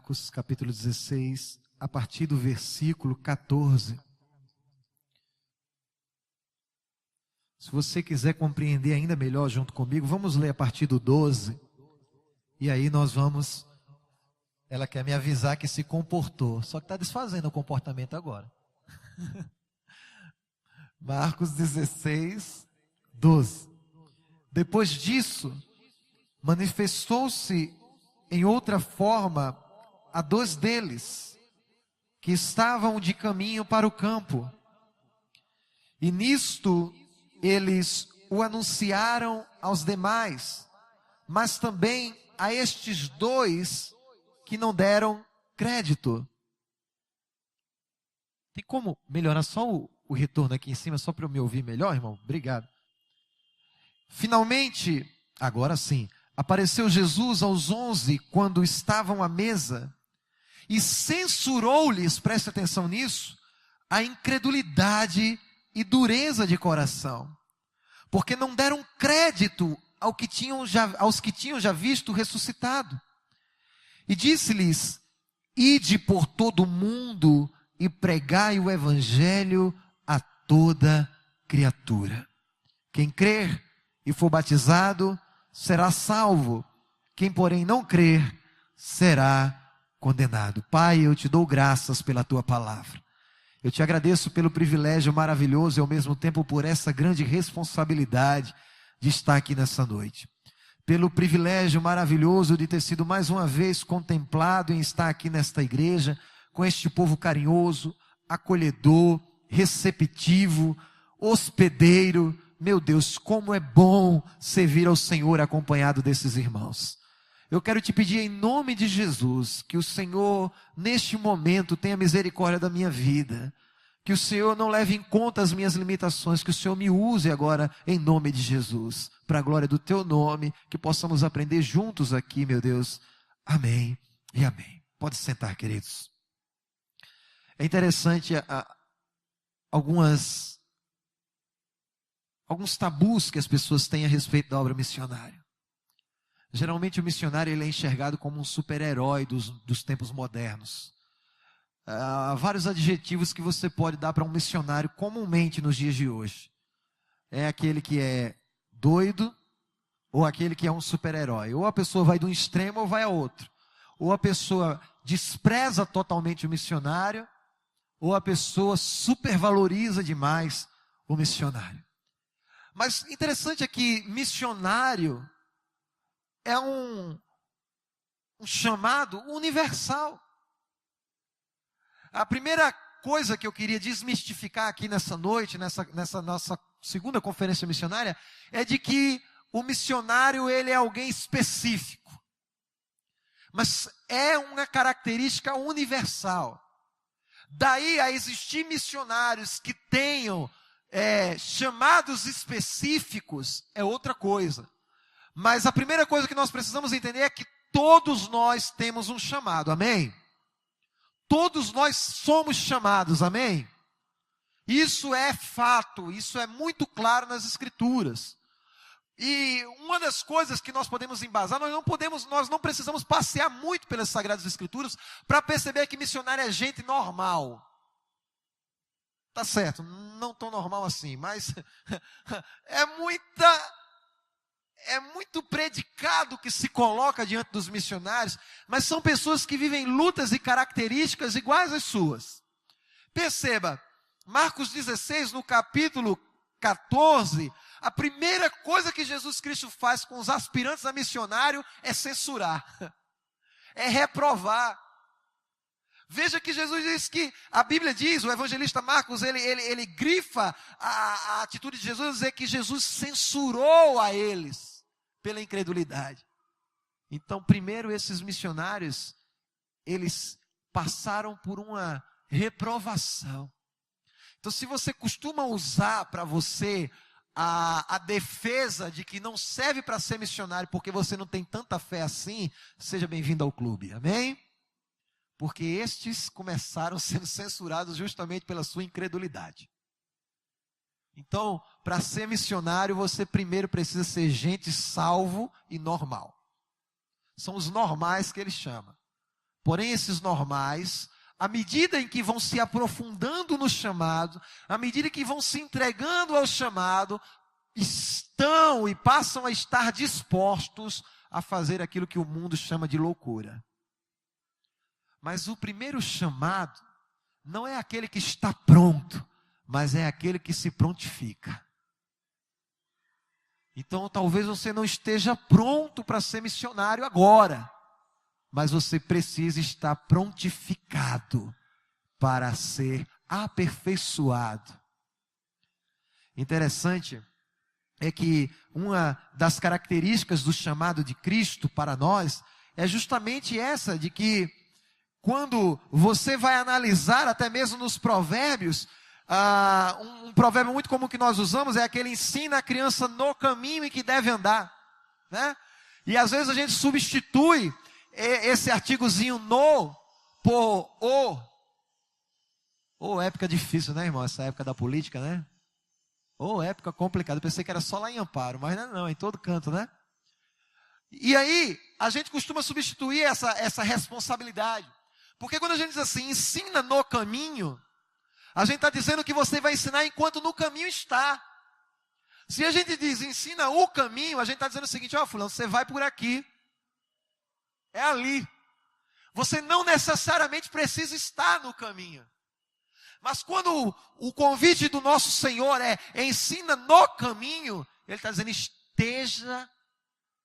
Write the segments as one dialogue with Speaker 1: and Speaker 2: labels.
Speaker 1: Marcos, capítulo 16, a partir do versículo 14. Se você quiser compreender ainda melhor junto comigo, vamos ler a partir do 12. E aí nós vamos... Ela quer me avisar que se comportou, só que está desfazendo o comportamento agora. Marcos 16, 12. Depois disso, manifestou-se em outra forma a dois deles, que estavam de caminho para o campo. E nisto eles o anunciaram aos demais, mas também a estes dois que não deram crédito. Tem como melhorar só o retorno aqui em cima, só para eu me ouvir melhor, irmão? Obrigado. Finalmente, agora sim, apareceu Jesus aos 11, quando estavam à mesa, e censurou-lhes, preste atenção nisso, a incredulidade e dureza de coração, porque não deram crédito aos que tinham já visto ressuscitado. E disse-lhes: ide por todo o mundo e pregai o evangelho a toda criatura. Quem crer e for batizado será salvo, quem porém não crer será condenado. Pai, eu te dou graças pela tua palavra. Eu te agradeço pelo privilégio maravilhoso e ao mesmo tempo por essa grande responsabilidade de estar aqui nessa noite. Pelo privilégio maravilhoso de ter sido mais uma vez contemplado em estar aqui nesta igreja, com este povo carinhoso, acolhedor, receptivo, hospedeiro. Meu Deus, como é bom servir ao Senhor acompanhado desses irmãos. Eu quero te pedir em nome de Jesus, que o Senhor neste momento tenha misericórdia da minha vida, que o Senhor não leve em conta as minhas limitações, que o Senhor me use agora em nome de Jesus, para a glória do teu nome, que possamos aprender juntos aqui, meu Deus. Amém e amém. Pode sentar, queridos. É interessante alguns tabus que as pessoas têm a respeito da obra missionária. Geralmente o missionário ele é enxergado como um super-herói dos tempos modernos. Há vários adjetivos que você pode dar para um missionário comumente nos dias de hoje. É aquele que é doido, ou aquele que é um super-herói. Ou a pessoa vai de um extremo ou vai a outro. Ou a pessoa despreza totalmente o missionário, ou a pessoa supervaloriza demais o missionário. Mas interessante é que missionário é um chamado universal. A primeira coisa que eu queria desmistificar aqui nessa noite, nessa nossa segunda conferência missionária, é de que o missionário ele é alguém específico. Mas é uma característica universal. Daí a existir missionários que tenham chamados específicos é outra coisa. Mas a primeira coisa que nós precisamos entender é que todos nós temos um chamado, amém? Todos nós somos chamados, amém? Isso é fato, isso é muito claro nas Escrituras. E uma das coisas que nós podemos embasar, nós não precisamos passear muito pelas Sagradas Escrituras para perceber que missionário é gente normal. Tá certo, não tão normal assim, mas é muito predicado que se coloca diante dos missionários, mas são pessoas que vivem lutas e características iguais às suas. Perceba, Marcos 16, no capítulo 14, a primeira coisa que Jesus Cristo faz com os aspirantes a missionário é censurar, é reprovar. Veja que Jesus diz que, a Bíblia diz, o evangelista Marcos, ele grifa a atitude de Jesus, dizer que Jesus censurou a eles pela incredulidade. Então, primeiro esses missionários, eles passaram por uma reprovação. Então, se você costuma usar para você a defesa de que não serve para ser missionário porque você não tem tanta fé assim, seja bem-vindo ao clube, amém? Porque estes começaram sendo censurados justamente pela sua incredulidade. Então, para ser missionário, você primeiro precisa ser gente salvo e normal. São os normais que ele chama. Porém, esses normais, à medida em que vão se aprofundando no chamado, à medida que vão se entregando ao chamado, estão e passam a estar dispostos a fazer aquilo que o mundo chama de loucura. Mas o primeiro chamado não é aquele que está pronto, mas é aquele que se prontifica. Então, talvez você não esteja pronto para ser missionário agora, mas você precisa estar prontificado para ser aperfeiçoado. Interessante é que uma das características do chamado de Cristo para nós é justamente essa, de que quando você vai analisar, até mesmo nos provérbios, um provérbio muito comum que nós usamos é aquele: ensina a criança no caminho em que deve andar, né? E às vezes a gente substitui esse artigozinho no por o. Ô, época difícil, né, irmão? Essa época da política, né? Ô, época complicada. Eu pensei que era só lá em Amparo, mas não, é em todo canto, né? E aí, a gente costuma substituir essa responsabilidade. Porque quando a gente diz assim, ensina no caminho, a gente está dizendo que você vai ensinar enquanto no caminho está. Se a gente diz ensina o caminho, a gente está dizendo o seguinte: ó, fulano, você vai por aqui. É ali. Você não necessariamente precisa estar no caminho. Mas quando o convite do nosso Senhor é ensina no caminho, Ele está dizendo esteja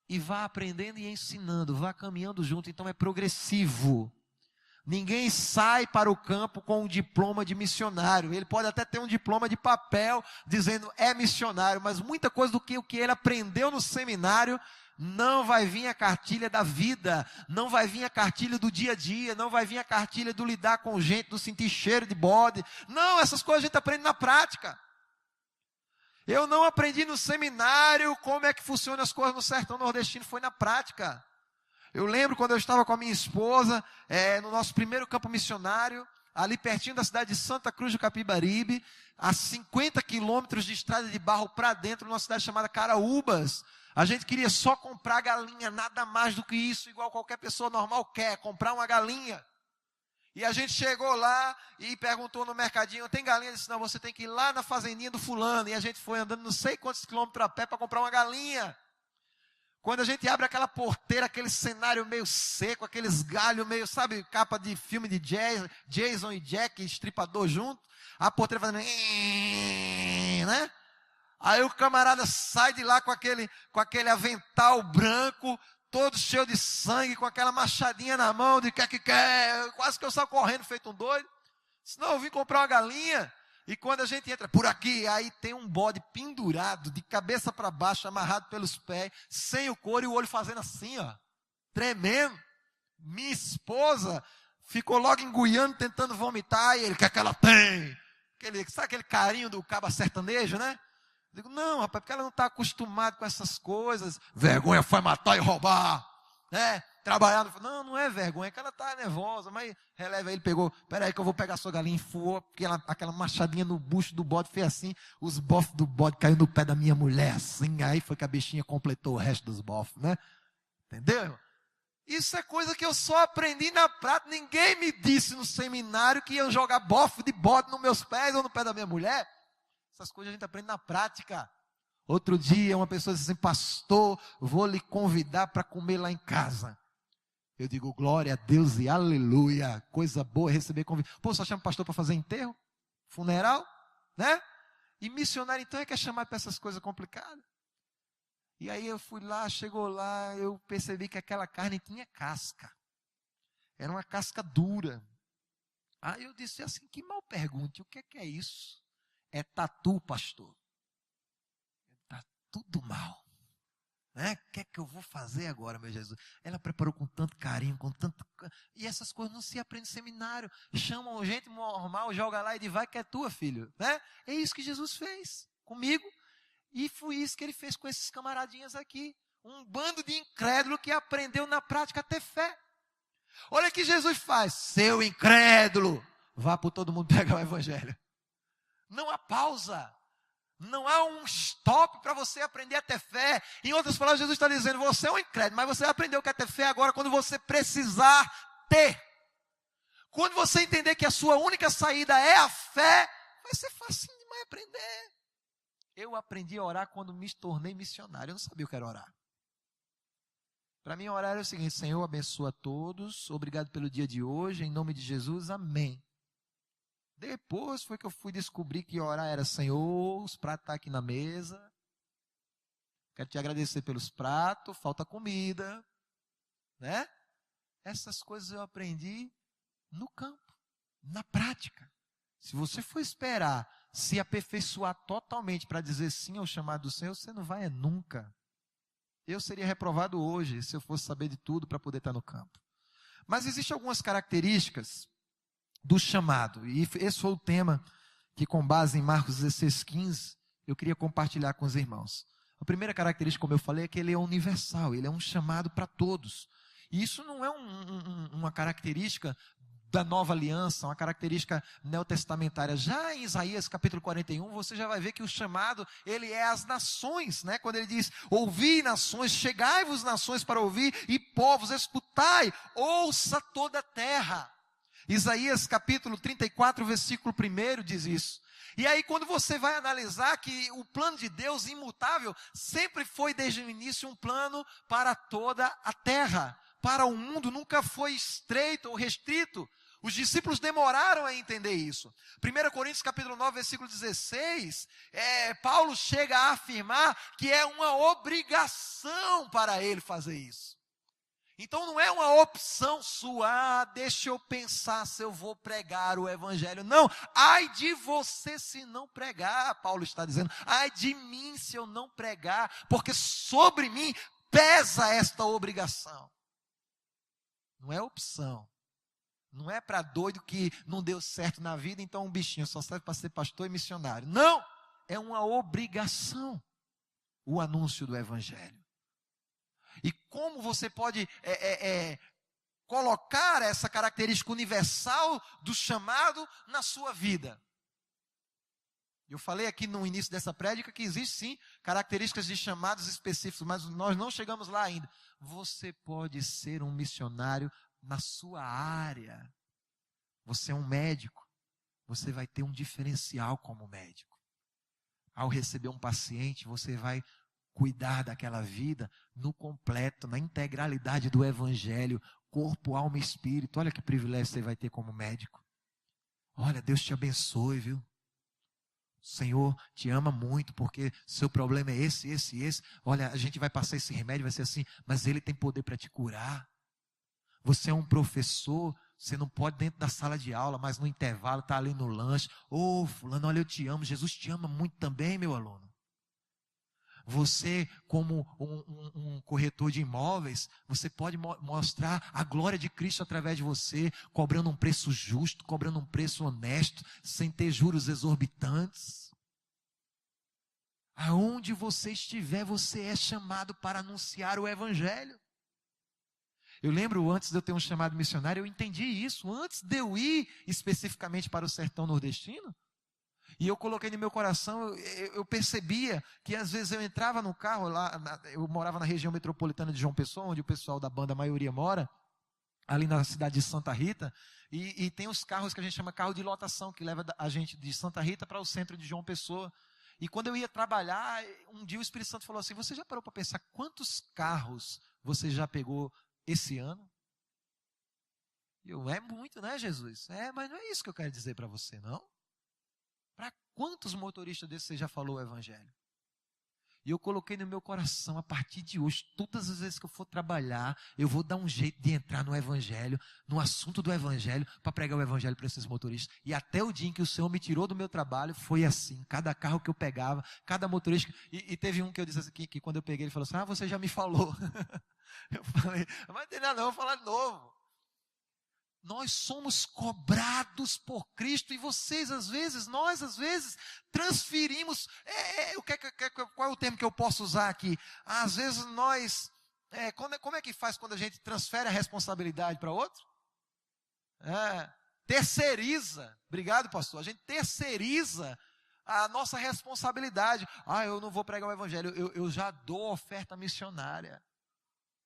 Speaker 1: e vá aprendendo e ensinando, vá caminhando junto. Então é progressivo. Ninguém sai para o campo com um diploma de missionário. Ele pode até ter um diploma de papel dizendo é missionário, mas muita coisa do que o que ele aprendeu no seminário não vai vir a cartilha da vida, não vai vir a cartilha do dia a dia, não vai vir a cartilha do lidar com gente, do sentir cheiro de bode. Não, essas coisas a gente aprende na prática. Eu não aprendi no seminário como é que funcionam as coisas no sertão nordestino, foi na prática. Eu lembro quando eu estava com a minha esposa, no nosso primeiro campo missionário, ali pertinho da cidade de Santa Cruz do Capibaribe, a 50 quilômetros de estrada de barro para dentro, numa cidade chamada Caraúbas. A gente queria só comprar galinha, nada mais do que isso, igual qualquer pessoa normal quer, comprar uma galinha. E a gente chegou lá e perguntou no mercadinho, tem galinha? Ele disse, não, você tem que ir lá na fazendinha do fulano. E a gente foi andando não sei quantos quilômetros a pé para comprar uma galinha. Quando a gente abre aquela porteira, aquele cenário meio seco, aqueles galhos meio, sabe, capa de filme de Jason e Jack, estripador junto, a porteira fazendo, né? Aí o camarada sai de lá com aquele avental branco, todo cheio de sangue, com aquela machadinha na mão, de que quer, quase que eu saio correndo feito um doido. Senão eu vim comprar uma galinha. E quando a gente entra por aqui, aí tem um bode pendurado, de cabeça para baixo, amarrado pelos pés, sem o couro e o olho fazendo assim, ó, tremendo. Minha esposa ficou logo enguiando, tentando vomitar, e ele, o que é que ela tem? Sabe aquele carinho do caba sertanejo, né? Eu digo, não, rapaz, porque ela não está acostumada com essas coisas. Vergonha foi matar e roubar, né? Trabalhar, não é vergonha, é que ela está nervosa, mas releva, ele pegou, peraí que eu vou pegar a sua galinha, enfiou aquela machadinha no bucho do bode, fez assim, os bofos do bode caiu no pé da minha mulher, assim, aí foi que a bichinha completou o resto dos bofos, né? Entendeu? Isso é coisa que eu só aprendi na prática, ninguém me disse no seminário que iam jogar bofo de bode nos meus pés ou no pé da minha mulher. Essas coisas a gente aprende na prática. Outro dia uma pessoa disse assim, pastor, vou lhe convidar para comer lá em casa. Eu digo, glória a Deus e aleluia, coisa boa receber convite. Pô, só chama pastor para fazer enterro, funeral, né? E missionário então é que é chamado para essas coisas complicadas. E aí eu fui lá, chegou lá, eu percebi que aquela carne tinha casca. Era uma casca dura. Aí eu disse assim, que mal pergunte, o que é isso? É tatu, pastor. Está tudo mal. Né? O que é que eu vou fazer agora, meu Jesus? Ela preparou com tanto carinho, com tanto... E essas coisas não se aprendem no seminário. Chamam gente normal, joga lá e diz, vai que é tua, filho. Né? É isso que Jesus fez comigo. E foi isso que ele fez com esses camaradinhas aqui. Um bando de incrédulo que aprendeu na prática a ter fé. Olha o que Jesus faz. Seu incrédulo, vá por todo mundo pegar o evangelho. Não há pausa. Não há um stop para você aprender a ter fé. Em outras palavras, Jesus está dizendo, você é um incrédulo, mas você aprendeu que é ter fé agora quando você precisar ter. Quando você entender que a sua única saída é a fé, vai ser fácil demais aprender. Eu aprendi a orar quando me tornei missionário. Eu não sabia o que era orar. Para mim, orar era o seguinte: Senhor, abençoa a todos. Obrigado pelo dia de hoje. Em nome de Jesus, amém. Depois foi que eu fui descobrir que orar era: Senhor, os pratos estão aqui na mesa. Quero te agradecer pelos pratos. Falta comida. Né? Essas coisas eu aprendi no campo, na prática. Se você for esperar se aperfeiçoar totalmente para dizer sim ao chamado do Senhor, você não vai nunca. Eu seria reprovado hoje se eu fosse saber de tudo para poder estar no campo. Mas existem algumas características do chamado. E esse foi o tema que, com base em Marcos 16:15, eu queria compartilhar com os irmãos. A primeira característica, como eu falei, é que ele é universal. Ele é um chamado para todos. E isso não é uma característica da nova aliança, uma característica neotestamentária. Já em Isaías capítulo 41, você já vai ver que o chamado, ele é às nações, né? Quando ele diz: ouvi nações, chegai-vos nações para ouvir, e povos, escutai, ouça toda a terra. Isaías capítulo 34, versículo 1 diz isso. E aí quando você vai analisar que o plano de Deus imutável sempre foi desde o início um plano para toda a terra, para o mundo, nunca foi estreito ou restrito. Os discípulos demoraram a entender isso. 1 Coríntios capítulo 9, versículo 16, Paulo chega a afirmar que é uma obrigação para ele fazer isso. Então não é uma opção sua: deixa eu pensar se eu vou pregar o evangelho. Não, ai de você se não pregar, Paulo está dizendo. Ai de mim se eu não pregar, porque sobre mim pesa esta obrigação. Não é opção. Não é para doido que não deu certo na vida, então um bichinho só serve para ser pastor e missionário. Não, é uma obrigação o anúncio do evangelho. E como você pode colocar essa característica universal do chamado na sua vida? Eu falei aqui no início dessa prédica que existem sim características de chamados específicos, mas nós não chegamos lá ainda. Você pode ser um missionário na sua área. Você é um médico, você vai ter um diferencial como médico. Ao receber um paciente, você vai cuidar daquela vida no completo, na integralidade do evangelho, corpo, alma e espírito. Olha que privilégio você vai ter como médico. Olha, Deus te abençoe, viu? O Senhor te ama muito, porque seu problema é esse. Olha, a gente vai passar esse remédio, vai ser assim, mas Ele tem poder para te curar. Você é um professor, você não pode dentro da sala de aula, mas no intervalo está ali no lanche. Ô, fulano, olha, eu te amo, Jesus te ama muito também, meu aluno. Você, como um corretor de imóveis, você pode mostrar a glória de Cristo através de você, cobrando um preço justo, cobrando um preço honesto, sem ter juros exorbitantes. Aonde você estiver, você é chamado para anunciar o evangelho. Eu lembro, antes de eu ter um chamado missionário, eu entendi isso. Antes de eu ir especificamente para o sertão nordestino, e eu coloquei no meu coração, eu percebia que às vezes eu entrava no carro, eu morava na região metropolitana de João Pessoa, onde o pessoal da banda, a maioria mora, ali na cidade de Santa Rita, e tem os carros que a gente chama carro de lotação, que leva a gente de Santa Rita para o centro de João Pessoa. E quando eu ia trabalhar, um dia o Espírito Santo falou assim: você já parou para pensar quantos carros você já pegou esse ano? É muito, né, Jesus? Mas não é isso que eu quero dizer para você, não. Para quantos motoristas desses você já falou o evangelho? E eu coloquei no meu coração: a partir de hoje, todas as vezes que eu for trabalhar, eu vou dar um jeito de entrar no evangelho, no assunto do evangelho, para pregar o evangelho para esses motoristas. E até o dia em que o Senhor me tirou do meu trabalho, foi assim. Cada carro que eu pegava, cada motorista. E teve um que eu disse assim, que quando eu peguei, ele falou assim: você já me falou. Eu falei: mas não tem nada não, eu vou falar de novo. Nós somos cobrados por Cristo, e vocês nós às vezes transferimos, qual é o termo que eu posso usar aqui? Às vezes nós, como é que faz quando a gente transfere a responsabilidade para outro? Terceiriza, obrigado pastor, a gente terceiriza a nossa responsabilidade. Eu não vou pregar o evangelho, eu já dou oferta missionária,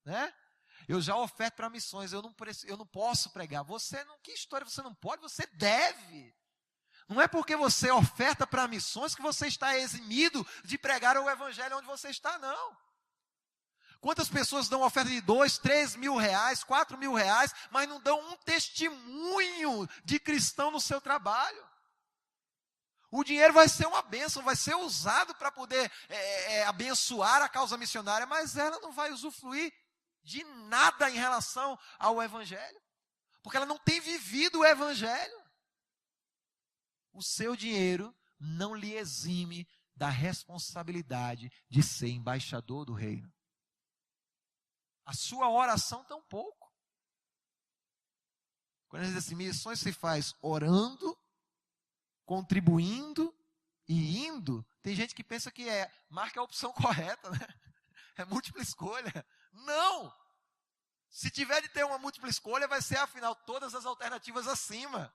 Speaker 1: né? Eu já oferto para missões, eu não posso pregar. Que história você não pode? Você deve. Não é porque você oferta para missões que você está eximido de pregar o evangelho onde você está, não. Quantas pessoas dão oferta de 2, 3 mil reais, 4 mil reais, mas não dão um testemunho de cristão no seu trabalho? O dinheiro vai ser uma bênção, vai ser usado para poder abençoar a causa missionária, mas ela não vai usufruir de nada em relação ao evangelho, porque ela não tem vivido o evangelho. O seu dinheiro não lhe exime da responsabilidade de ser embaixador do reino. A sua oração tampouco. Quando a gente diz assim, missões se faz orando, contribuindo e indo, tem gente que pensa que marca a opção correta, né? É múltipla escolha. Não! Se tiver de ter uma múltipla escolha, vai ser, afinal, todas as alternativas acima.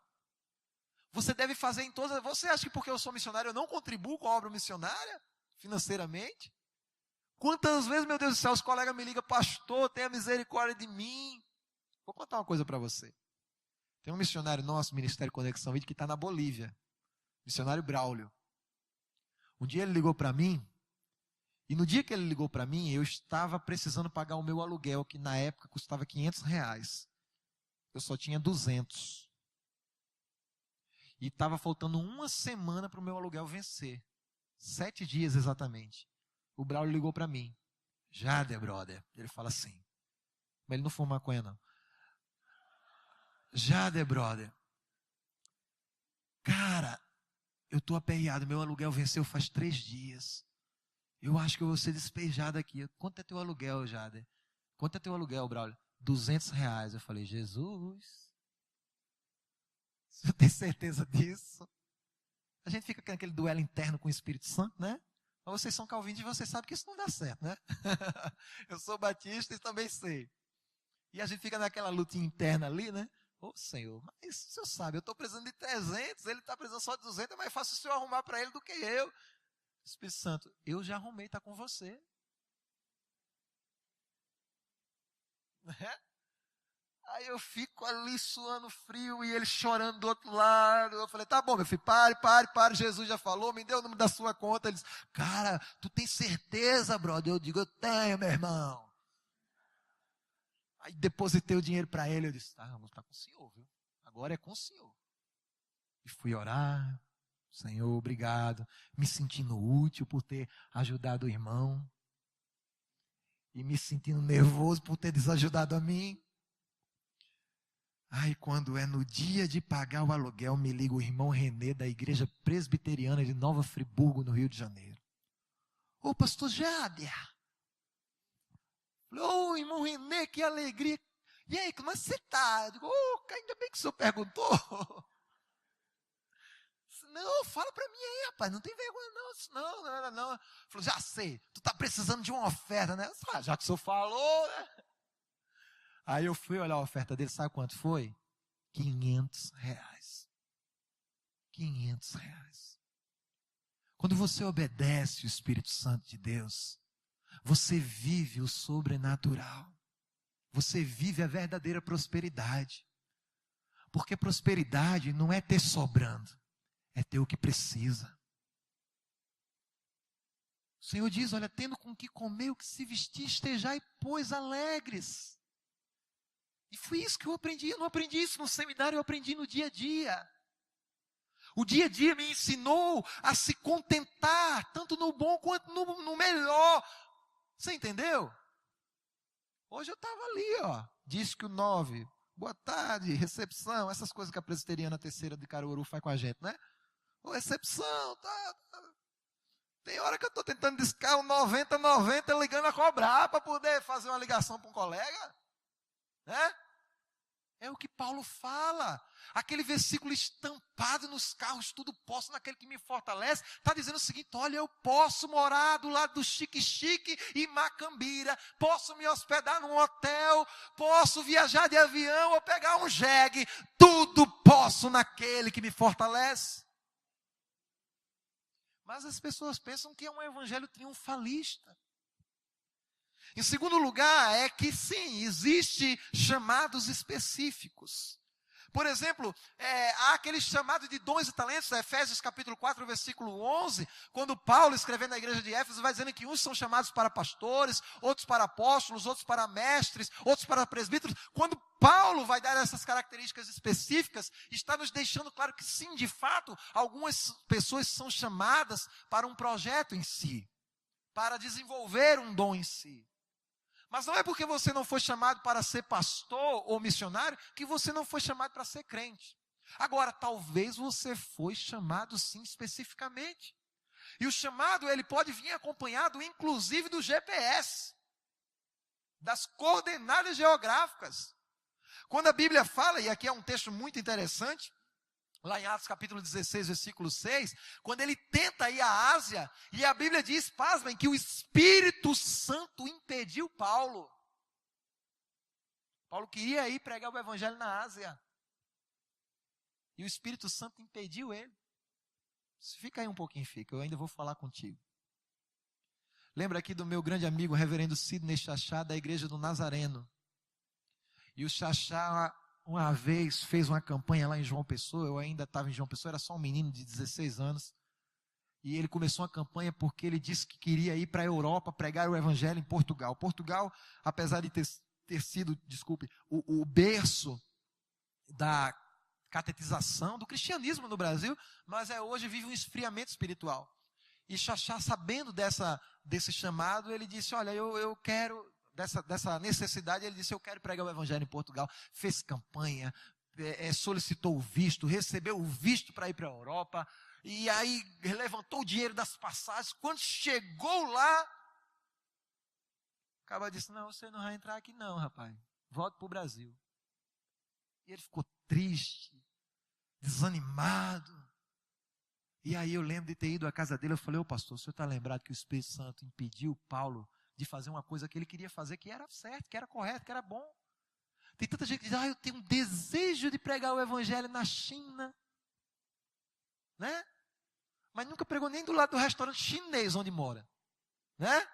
Speaker 1: Você deve fazer em todas. Você acha que porque eu sou missionário, eu não contribuo com a obra missionária, financeiramente? Quantas vezes, meu Deus do céu, os colegas me ligam, pastor, tenha misericórdia de mim. Vou contar uma coisa para você. Tem um missionário nosso, Ministério Conexão Vídeo, que está na Bolívia. Missionário Braulio. Um dia ele ligou para mim, e no dia que ele ligou para mim, eu estava precisando pagar o meu aluguel, que na época custava R$500. Eu só tinha 200. E estava faltando uma semana para o meu aluguel vencer. 7 dias exatamente. O Braulio ligou para mim. Jader, brother. Ele fala assim. Mas ele não fuma maconha, não. Jader, brother. Cara, eu estou aperreado. Meu aluguel venceu faz 3 dias. Eu acho que eu vou ser despejado aqui. Quanto é teu aluguel, Jader? Quanto é teu aluguel, Braulio? R$200. Eu falei, Jesus. Você tem certeza disso? A gente fica com aquele duelo interno com o Espírito Santo, né? Mas vocês são calvinistas e vocês sabem que isso não dá certo, né? Eu sou batista e também sei. E a gente fica naquela luta interna ali, né? Ô Senhor, mas o Senhor sabe, eu estou precisando de 300, ele está precisando só de 200, é mais fácil o Senhor arrumar para ele do que eu. Espírito Santo, eu já arrumei, está com você. Né? Aí eu fico ali suando frio e ele chorando do outro lado. Eu falei, tá bom, meu filho, pare, Jesus já falou, me deu o número da sua conta. Ele disse, cara, tu tem certeza, brother? Eu digo, eu tenho, meu irmão. Aí depositei o dinheiro para ele, eu disse, tá, vamos estar com o senhor, viu? Agora é com o senhor. E fui orar, Senhor, obrigado, me sentindo útil por ter ajudado o irmão. E me sentindo nervoso por ter desajudado a mim. Aí quando é no dia de pagar o aluguel, me liga o irmão Renê da Igreja Presbiteriana de Nova Friburgo, no Rio de Janeiro. Ô pastor Jader. Ô irmão Renê, que alegria. E aí, como é que você está? Eu digo, ainda bem que o senhor perguntou. Não, fala para mim aí, rapaz, não tem vergonha não. Falou, já sei, tu está precisando de uma oferta, né? Já que o senhor falou, né? Aí eu fui olhar a oferta dele, sabe quanto foi? R$500. R$500. Quando você obedece o Espírito Santo de Deus, você vive o sobrenatural. Você vive a verdadeira prosperidade. Porque prosperidade não é ter sobrando, é ter o que precisa. O Senhor diz, olha, tendo com que comer, o que se vestir, estejai, pois, alegres. E foi isso que eu aprendi. Eu não aprendi isso no seminário, eu aprendi no dia a dia. O dia a dia me ensinou a se contentar, tanto no bom quanto no melhor. Você entendeu? Hoje eu estava ali, Disco 9, boa tarde, recepção, essas coisas que a presbiteriana terceira de Caruaru faz com a gente, né? Recepção, tá. Tem hora que eu estou tentando discar um 90 ligando a cobrar para poder fazer uma ligação para um colega. Né? É o que Paulo fala. Aquele versículo estampado nos carros, tudo posso naquele que me fortalece. Está dizendo o seguinte, olha, eu posso morar do lado do chique-chique e Macambira. Posso me hospedar num hotel. Posso viajar de avião ou pegar um jegue. Tudo posso naquele que me fortalece. Mas as pessoas pensam que é um evangelho triunfalista. Em segundo lugar, é que sim, existe chamados específicos. Por exemplo, há aquele chamado de dons e talentos, Efésios capítulo 4, versículo 11, quando Paulo, escrevendo na igreja de Éfeso, vai dizendo que uns são chamados para pastores, outros para apóstolos, outros para mestres, outros para presbíteros. Quando Paulo vai dar essas características específicas, está nos deixando claro que sim, de fato, algumas pessoas são chamadas para um projeto em si, para desenvolver um dom em si. Mas não é porque você não foi chamado para ser pastor ou missionário que você não foi chamado para ser crente. Agora, talvez você foi chamado sim especificamente. E o chamado, ele pode vir acompanhado inclusive do GPS, das coordenadas geográficas. Quando a Bíblia fala, e aqui é um texto muito interessante, lá em Atos capítulo 16, versículo 6, quando ele tenta ir à Ásia, e a Bíblia diz, pasmem, que o Espírito Santo impediu Paulo. Paulo queria ir pregar o evangelho na Ásia. E o Espírito Santo impediu ele. Fica aí um pouquinho, eu ainda vou falar contigo. Lembra aqui do meu grande amigo, reverendo Sidney Chachá, da igreja do Nazareno. E o Chachá uma vez fez uma campanha lá em João Pessoa, eu ainda estava em João Pessoa, era só um menino de 16 anos, e ele começou uma campanha porque ele disse que queria ir para a Europa pregar o evangelho em Portugal. Portugal, apesar de ter sido, o berço da catetização, do cristianismo no Brasil, mas hoje vive um esfriamento espiritual. E Chachá, sabendo desse chamado, ele disse, olha, eu quero... Dessa necessidade, ele disse, eu quero pregar o evangelho em Portugal. Fez campanha, solicitou o visto, recebeu o visto para ir para a Europa, e aí levantou o dinheiro das passagens. Quando chegou lá, o cara disse, não, você não vai entrar aqui não, rapaz, volta para o Brasil. E ele ficou triste, desanimado. E aí eu lembro de ter ido à casa dele, eu falei, ô pastor, o senhor está lembrado que o Espírito Santo impediu Paulo de fazer uma coisa que ele queria fazer, que era certo, que era correto, que era bom? Tem tanta gente que diz, eu tenho um desejo de pregar o evangelho na China, né? Mas nunca pregou nem do lado do restaurante chinês onde mora, né?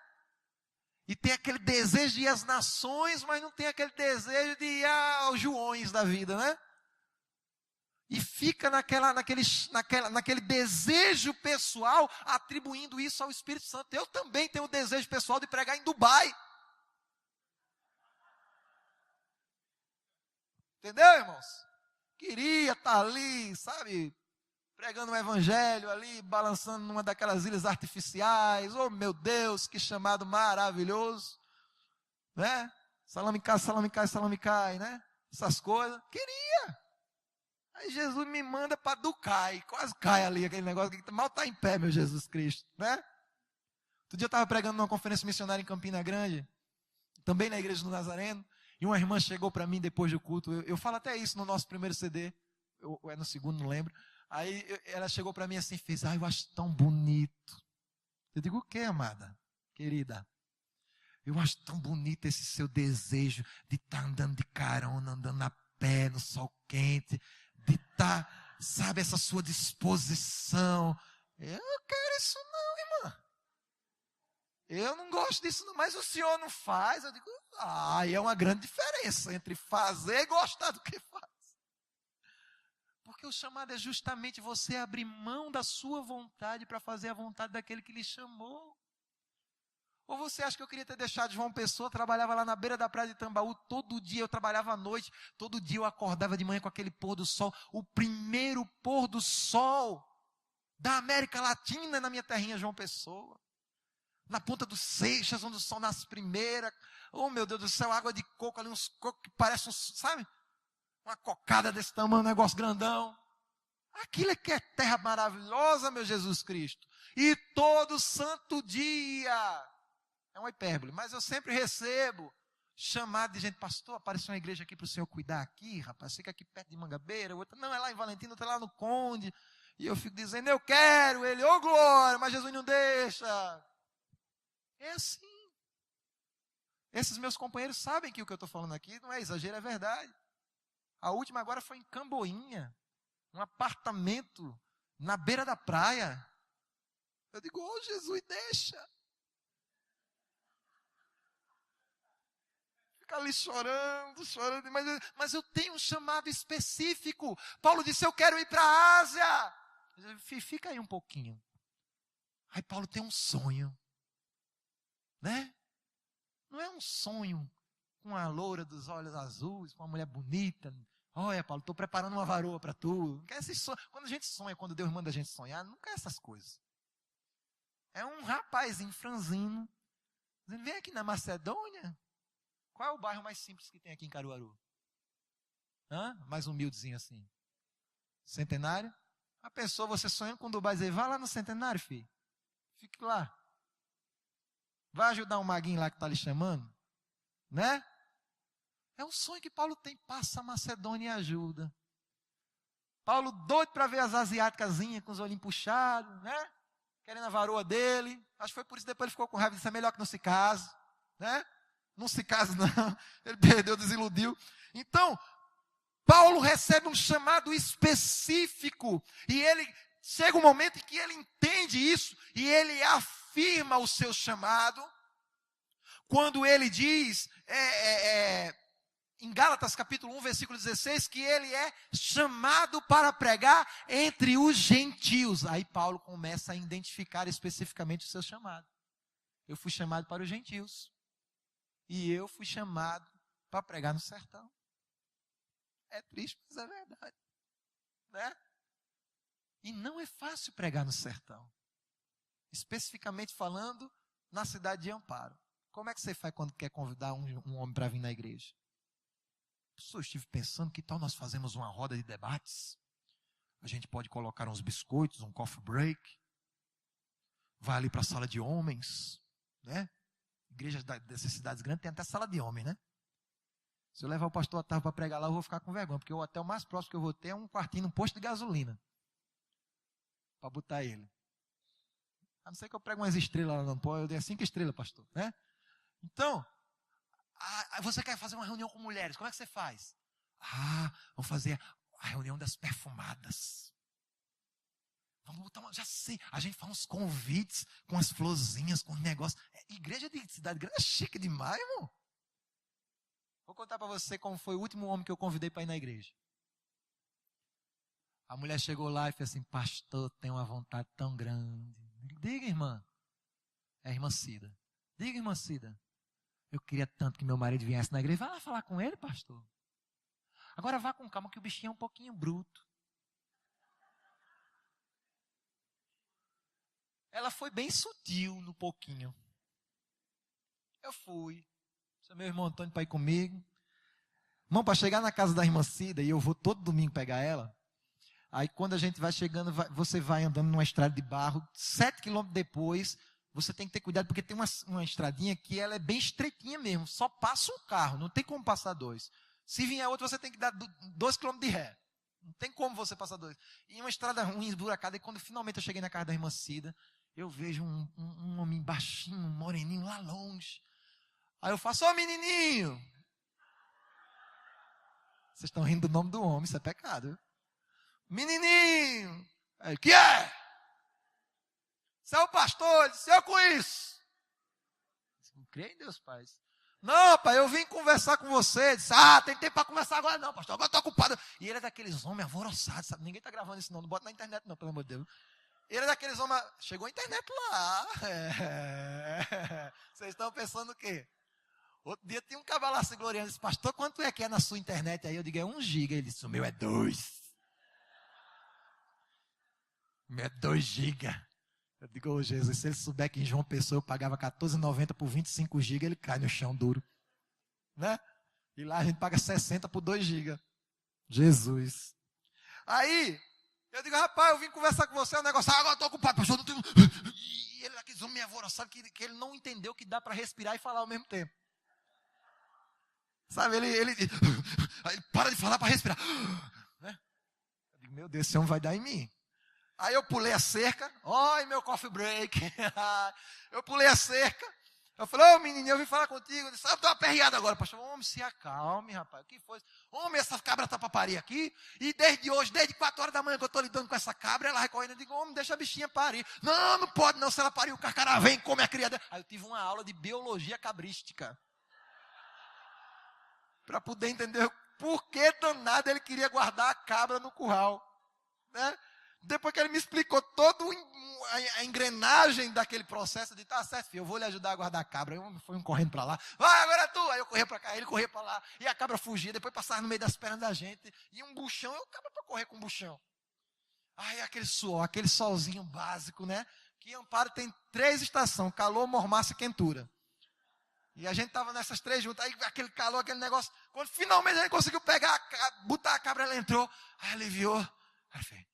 Speaker 1: E tem aquele desejo de ir às nações, mas não tem aquele desejo de ir aos Joões da vida, né? E fica naquele desejo pessoal, atribuindo isso ao Espírito Santo. Eu também tenho o desejo pessoal de pregar em Dubai. Entendeu, irmãos? Queria estar ali, sabe, pregando o evangelho ali, balançando numa daquelas ilhas artificiais. Oh, meu Deus, que chamado maravilhoso. Né? Salame cai, né? Essas coisas. Queria. Aí Jesus me manda para Dubai, quase cai ali aquele negócio que mal está em pé, meu Jesus Cristo, né? Outro dia eu estava pregando numa conferência missionária em Campina Grande, também na igreja do Nazareno, e uma irmã chegou para mim depois do culto, eu falo até isso no nosso primeiro CD, ou é no segundo, não lembro. Aí ela chegou para mim assim, fez, eu acho tão bonito. Eu digo, o que, amada, querida? Eu acho tão bonito esse seu desejo de estar andando de carona, andando a pé, no sol quente, de estar, sabe, essa sua disposição. Eu não quero isso não, irmã. Eu não gosto disso não, mas o senhor não faz. Eu digo, aí é uma grande diferença entre fazer e gostar do que faz. Porque o chamado é justamente você abrir mão da sua vontade para fazer a vontade daquele que lhe chamou. Ou você acha que eu queria ter deixado João Pessoa, trabalhava lá na beira da praia de Tambaú, todo dia eu trabalhava à noite, todo dia eu acordava de manhã com aquele pôr do sol, o primeiro pôr do sol da América Latina na minha terrinha João Pessoa. Na ponta dos Seixas, onde o sol nasce primeiro. Oh, meu Deus do céu, água de coco ali, uns cocos que parecem, sabe? Uma cocada desse tamanho, um negócio grandão. Aquilo é que é terra maravilhosa, meu Jesus Cristo. E todo santo dia... É uma hipérbole, mas eu sempre recebo chamado de gente, pastor, apareceu uma igreja aqui para o senhor cuidar aqui, rapaz, fica aqui perto de Mangabeira, outra, não, é lá em Valentina, outra é lá no Conde, e eu fico dizendo, eu quero ele, ô glória, mas Jesus não deixa. É assim. Esses meus companheiros sabem que o que eu estou falando aqui não é exagero, é verdade. A última agora foi em Camboinha, um apartamento na beira da praia. Eu digo, ô Jesus, deixa. fica ali chorando, mas eu tenho um chamado específico. Paulo disse, eu quero ir para a Ásia. Fica aí um pouquinho. Aí Paulo tem um sonho, né? Não é um sonho com a loura dos olhos azuis, com uma mulher bonita. Olha, Paulo, estou preparando uma varoa para tu. Não quer esses sonhos. Quando a gente sonha, quando Deus manda a gente sonhar, não quer essas coisas. É um rapazinho franzino, dizendo, vem aqui na Macedônia. Qual é o bairro mais simples que tem aqui em Caruaru? Mais humildezinho assim. Centenário? A pessoa, você sonhando com Dubai, dizer, vá lá no Centenário, filho. Fique lá. Vai ajudar um maguinho lá que está lhe chamando. Né? É um sonho que Paulo tem. Passa a Macedônia e ajuda. Paulo doido para ver as asiáticazinhas com os olhinhos puxados, né? Querendo a varoa dele. Acho que foi por isso que depois ele ficou com raiva. Disse, é melhor que não se case. Né? Não se case não. Ele perdeu, desiludiu. Então, Paulo recebe um chamado específico. E ele chega um momento em que ele entende isso. E ele afirma o seu chamado. Quando ele diz, em Gálatas capítulo 1, versículo 16, que ele é chamado para pregar entre os gentios. Aí Paulo começa a identificar especificamente o seu chamado. Eu fui chamado para os gentios. E eu fui chamado para pregar no sertão. É triste, mas é verdade. Né? E não é fácil pregar no sertão. Especificamente falando, na cidade de Amparo. Como é que você faz quando quer convidar um homem para vir na igreja? Eu estive pensando, que tal nós fazemos uma roda de debates? A gente pode colocar uns biscoitos, um coffee break. Vai ali para a sala de homens. Né? Igrejas dessas cidades grandes tem até sala de homem, né? Se eu levar o pastor Otávio para pregar lá, eu vou ficar com vergonha. Porque o hotel mais próximo que eu vou ter é um quartinho num posto de gasolina. Para botar ele. A não ser que eu pregue umas estrelas lá, não pode. Eu dei 5 estrelas, pastor. Né? Então, você quer fazer uma reunião com mulheres, como é que você faz? Vamos fazer a reunião das perfumadas. Vamos botar já sei, a gente faz uns convites com as florzinhas, com os negócios. Igreja de cidade grande é chique demais, irmão. Vou contar para você como foi o último homem que eu convidei para ir na igreja. A mulher chegou lá e fez assim, pastor, tem uma vontade tão grande. Diga, irmã. É a irmã Cida. Diga, irmã Cida. Eu queria tanto que meu marido viesse na igreja. Vai lá falar com ele, pastor. Agora vá com calma, que o bichinho é um pouquinho bruto. Ela foi bem sutil no pouquinho. Eu fui. Chamei o irmão Antônio para ir comigo. Irmão, para chegar na casa da irmã Cida, e eu vou todo domingo pegar ela. Aí quando a gente vai chegando, você vai andando numa estrada de barro. 7 quilômetros depois, você tem que ter cuidado, porque tem uma estradinha que ela é bem estreitinha mesmo. Só passa um carro, não tem como passar 2. Se vier outro, você tem que dar 2 quilômetros de ré. Não tem como você passar 2. E uma estrada ruim, esburacada. E quando finalmente eu cheguei na casa da irmã Cida, eu vejo um homem baixinho, um moreninho lá longe. Aí eu faço, ô menininho. Vocês estão rindo do nome do homem, isso é pecado. Viu? Menininho. Aí, que é? Você é o pastor? Ele disse, eu com isso. Não creio em Deus, pai. Não, pai, eu vim conversar com você. Ele disse, tem tempo para conversar agora não, pastor. Agora eu estou ocupado. E ele é daqueles homens alvoroçados, sabe? Ninguém está gravando isso não bota na internet não, pelo amor de Deus. Ele é daqueles homens... Chegou a internet lá. Vocês estão pensando o quê? Outro dia tinha um cabelo lá se gloriando. Disse, pastor, quanto é que é na sua internet? Aí eu digo, é 1 giga. Ele disse, o meu é 2. O meu é 2 gigas. Eu digo, ô Jesus, se ele souber que em João Pessoa eu pagava R$14,90 por 25 gigas, ele cai no chão duro. Né? E lá a gente paga 60 por 2 gigas. Jesus. Aí, eu digo, rapaz, eu vim conversar com você, o negócio, agora eu estou ocupado, pastor, não tenho... E ele, aqueles homens alvoroçados, que ele não entendeu que dá para respirar e falar ao mesmo tempo. Sabe, ele para de falar para respirar. Né? Eu digo, meu Deus, esse homem vai dar em mim. Aí eu pulei a cerca. Oi, meu coffee break. Eu pulei a cerca. Eu falei, ô menininho, eu vim falar contigo. Eu disse, eu estou aperreado agora. Pastor, homem, se acalme, rapaz. O que foi? Homem, essa cabra está para parir aqui. E desde hoje, desde 4 horas da manhã que eu estou lidando com essa cabra, ela vai correndo. Eu digo, homem, deixa a bichinha parir. Não, não pode não. Se ela parir, o carcará vem e come a cria dela. Aí eu tive uma aula de biologia cabrística. para poder entender por que danado ele queria guardar a cabra no curral. Né? Depois que ele me explicou toda a engrenagem daquele processo, eu disse, tá certo, filho, eu vou lhe ajudar a guardar a cabra. Eu fui correndo para lá, vai, agora é tu. Aí eu corria para cá, ele corria para lá, e a cabra fugia, depois passava no meio das pernas da gente, e um buchão, eu cabra para correr com um buchão. Aí aquele suor, aquele solzinho básico, né? Que Amparo tem 3 estações, calor, mormaço e quentura. E a gente estava nessas 3 juntas, aí aquele calor, aquele negócio. Quando finalmente a gente conseguiu pegar, botar a cabra, ela entrou, aí aliviou. Aí fez,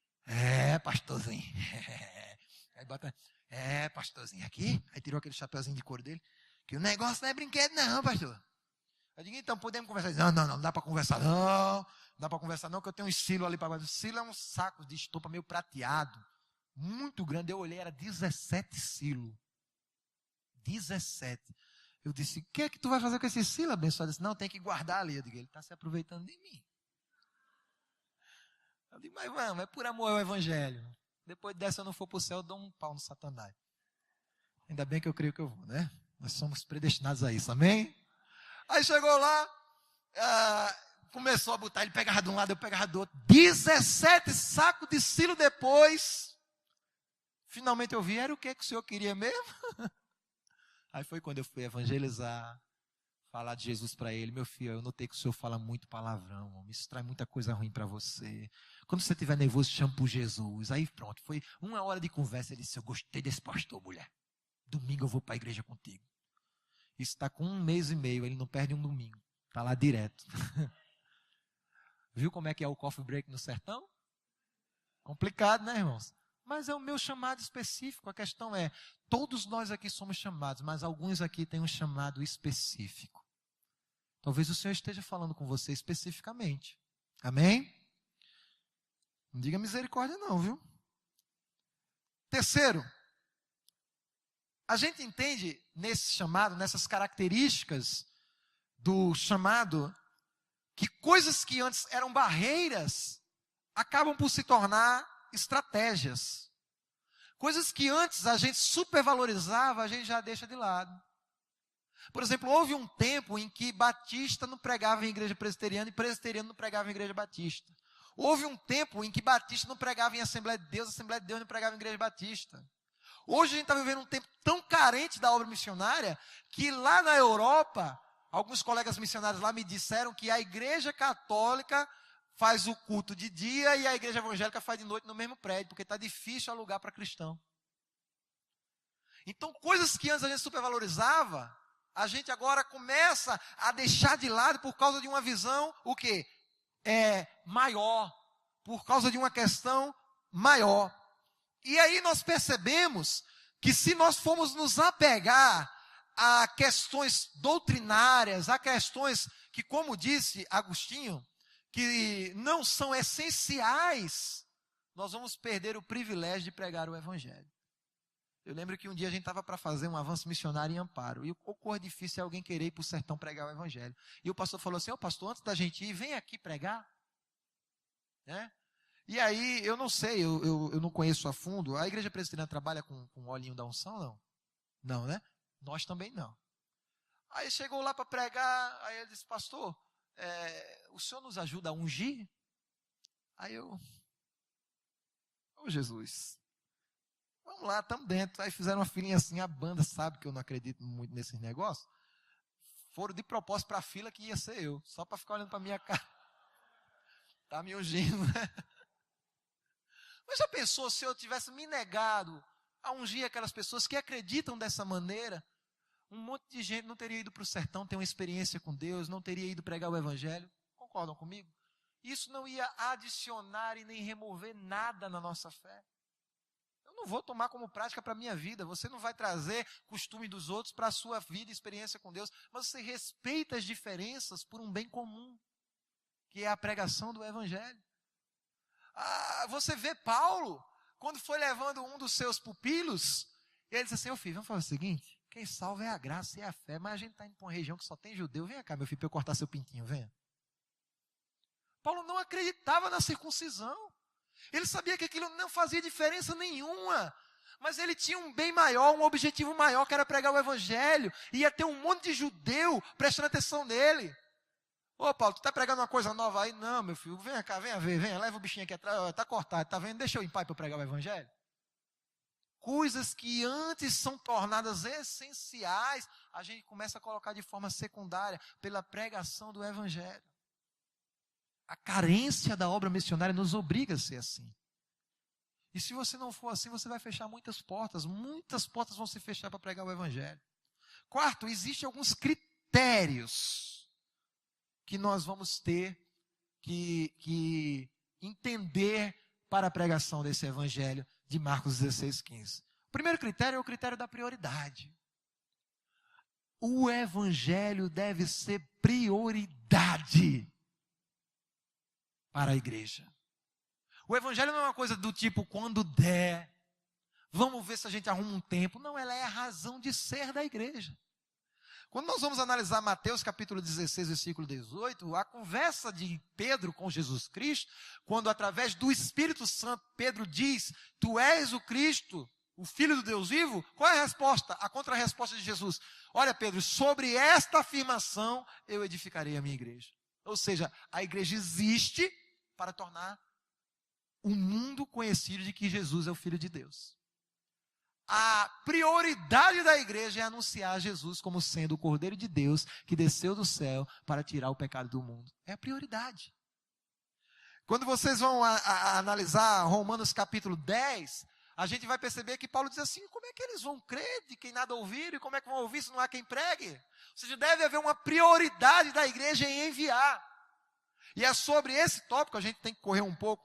Speaker 1: pastorzinho. Aí bota, pastorzinho, aqui. Aí tirou aquele chapeuzinho de couro dele. Que o negócio não é brinquedo não, pastor. Eu digo, então podemos conversar. Não dá para conversar não. Não dá para conversar não, que eu tenho um silo ali para baixo. O silo é um saco de estopa meio prateado. Muito grande. Eu olhei, era 17 silos. 17. Eu disse, o que é que tu vai fazer com esse silo, abençoado? Ele disse, não, tem que guardar ali. Eu digo, ele está se aproveitando de mim. Eu digo, mas vamos, é por amor ao evangelho. Depois dessa eu não for para o céu, eu dou um pau no Satanás. Ainda bem que eu creio que eu vou, né? Nós somos predestinados a isso, amém? Aí chegou lá, começou a botar, ele pegava de um lado, eu pegava do outro. 17 sacos de silo depois. Finalmente eu vi, era o que o senhor queria mesmo? Aí foi quando eu fui evangelizar, falar de Jesus para ele. Meu filho, eu notei que o senhor fala muito palavrão, homem. Isso traz muita coisa ruim para você. Quando você estiver nervoso, chama por Jesus. Aí pronto, foi 1 hora de conversa. Ele disse, eu gostei desse pastor, mulher. Domingo eu vou para a igreja contigo. Isso está com 1 mês e meio, ele não perde um domingo. Está lá direto. Viu como é que é o coffee break no sertão? Complicado, né, irmãos? Mas é o meu chamado específico. A questão é, todos nós aqui somos chamados, mas alguns aqui têm um chamado específico. Talvez o Senhor esteja falando com você especificamente. Amém? Não diga misericórdia não, viu? Terceiro, a gente entende nesse chamado, nessas características do chamado, que coisas que antes eram barreiras, acabam por se tornar estratégias. Coisas que antes a gente supervalorizava, a gente já deixa de lado. Por exemplo, houve um tempo em que batista não pregava em igreja presbiteriana e presbiteriano não pregava em igreja batista. Houve um tempo em que batista não pregava em Assembleia de Deus não pregava em igreja batista. Hoje a gente está vivendo um tempo tão carente da obra missionária que lá na Europa, alguns colegas missionários lá me disseram que a igreja católica faz o culto de dia e a igreja evangélica faz de noite no mesmo prédio, porque está difícil alugar para cristão. Então, coisas que antes a gente supervalorizava, a gente agora começa a deixar de lado por causa de uma visão, o quê? Maior, por causa de uma questão maior. E aí nós percebemos que se nós formos nos apegar a questões doutrinárias, a questões que, como disse Agostinho, que não são essenciais, nós vamos perder o privilégio de pregar o evangelho. Eu lembro que um dia a gente estava para fazer um avanço missionário em Amparo, e o cor difícil é alguém querer ir para o sertão pregar o evangelho. E o pastor falou assim, pastor, antes da gente ir, vem aqui pregar. Né? E aí, eu não sei, eu não conheço a fundo, a igreja presbiteriana trabalha com o olhinho da unção, não? Não, né? Nós também não. Aí chegou lá para pregar, aí ele disse, pastor, o senhor nos ajuda a ungir? Aí eu, Jesus, vamos lá, estamos dentro. Aí fizeram uma filinha assim, a banda sabe que eu não acredito muito nesses negócios. Foram de propósito para a fila que ia ser eu, só para ficar olhando para a minha cara. Tá me ungindo, né? Mas já pensou se eu tivesse me negado a ungir aquelas pessoas que acreditam dessa maneira? Um monte de gente não teria ido para o sertão ter uma experiência com Deus, não teria ido pregar o evangelho. Concordam comigo? Isso não ia adicionar e nem remover nada na nossa fé. Eu não vou tomar como prática para a minha vida. Você não vai trazer costume dos outros para a sua vida e experiência com Deus. Mas você respeita as diferenças por um bem comum, que é a pregação do evangelho. Você vê Paulo, quando foi levando um dos seus pupilos, ele disse assim, filho, vamos fazer o seguinte, quem salva é a graça e a fé, mas a gente está indo para uma região que só tem judeu, vem cá, meu filho, para eu cortar seu pintinho, venha. Paulo não acreditava na circuncisão, ele sabia que aquilo não fazia diferença nenhuma, mas ele tinha um bem maior, um objetivo maior, que era pregar o evangelho, e ia ter um monte de judeu prestando atenção nele. Ô Paulo, tu está pregando uma coisa nova aí? Não, meu filho, venha cá, venha ver, venha, leva o bichinho aqui atrás, está cortado, está vendo? Deixa eu ir em paz para eu pregar o evangelho. Coisas que antes são tornadas essenciais, a gente começa a colocar de forma secundária pela pregação do evangelho. A carência da obra missionária nos obriga a ser assim. E se você não for assim, você vai fechar muitas portas vão se fechar para pregar o evangelho. Quarto, existem alguns critérios que nós vamos ter que entender para a pregação desse evangelho de Marcos 16:15. O primeiro critério é o critério da prioridade. O evangelho deve ser prioridade para a igreja. O evangelho não é uma coisa do tipo, quando der, vamos ver se a gente arruma um tempo. Não, ela é a razão de ser da igreja. Quando nós vamos analisar Mateus capítulo 16, versículo 18, a conversa de Pedro com Jesus Cristo, quando através do Espírito Santo Pedro diz, tu és o Cristo, o Filho do Deus vivo, qual é a resposta? A contra-resposta de Jesus. Olha Pedro, sobre esta afirmação eu edificarei a minha igreja. Ou seja, a igreja existe para tornar o mundo conhecido de que Jesus é o Filho de Deus. A prioridade da igreja é anunciar Jesus como sendo o Cordeiro de Deus que desceu do céu para tirar o pecado do mundo. É a prioridade. Quando vocês vão analisar Romanos capítulo 10, a gente vai perceber que Paulo diz assim, como é que eles vão crer de quem nada ouviram? E como é que vão ouvir se não há quem pregue? Ou seja, deve haver uma prioridade da igreja em enviar. E é sobre esse tópico, a gente tem que correr um pouco,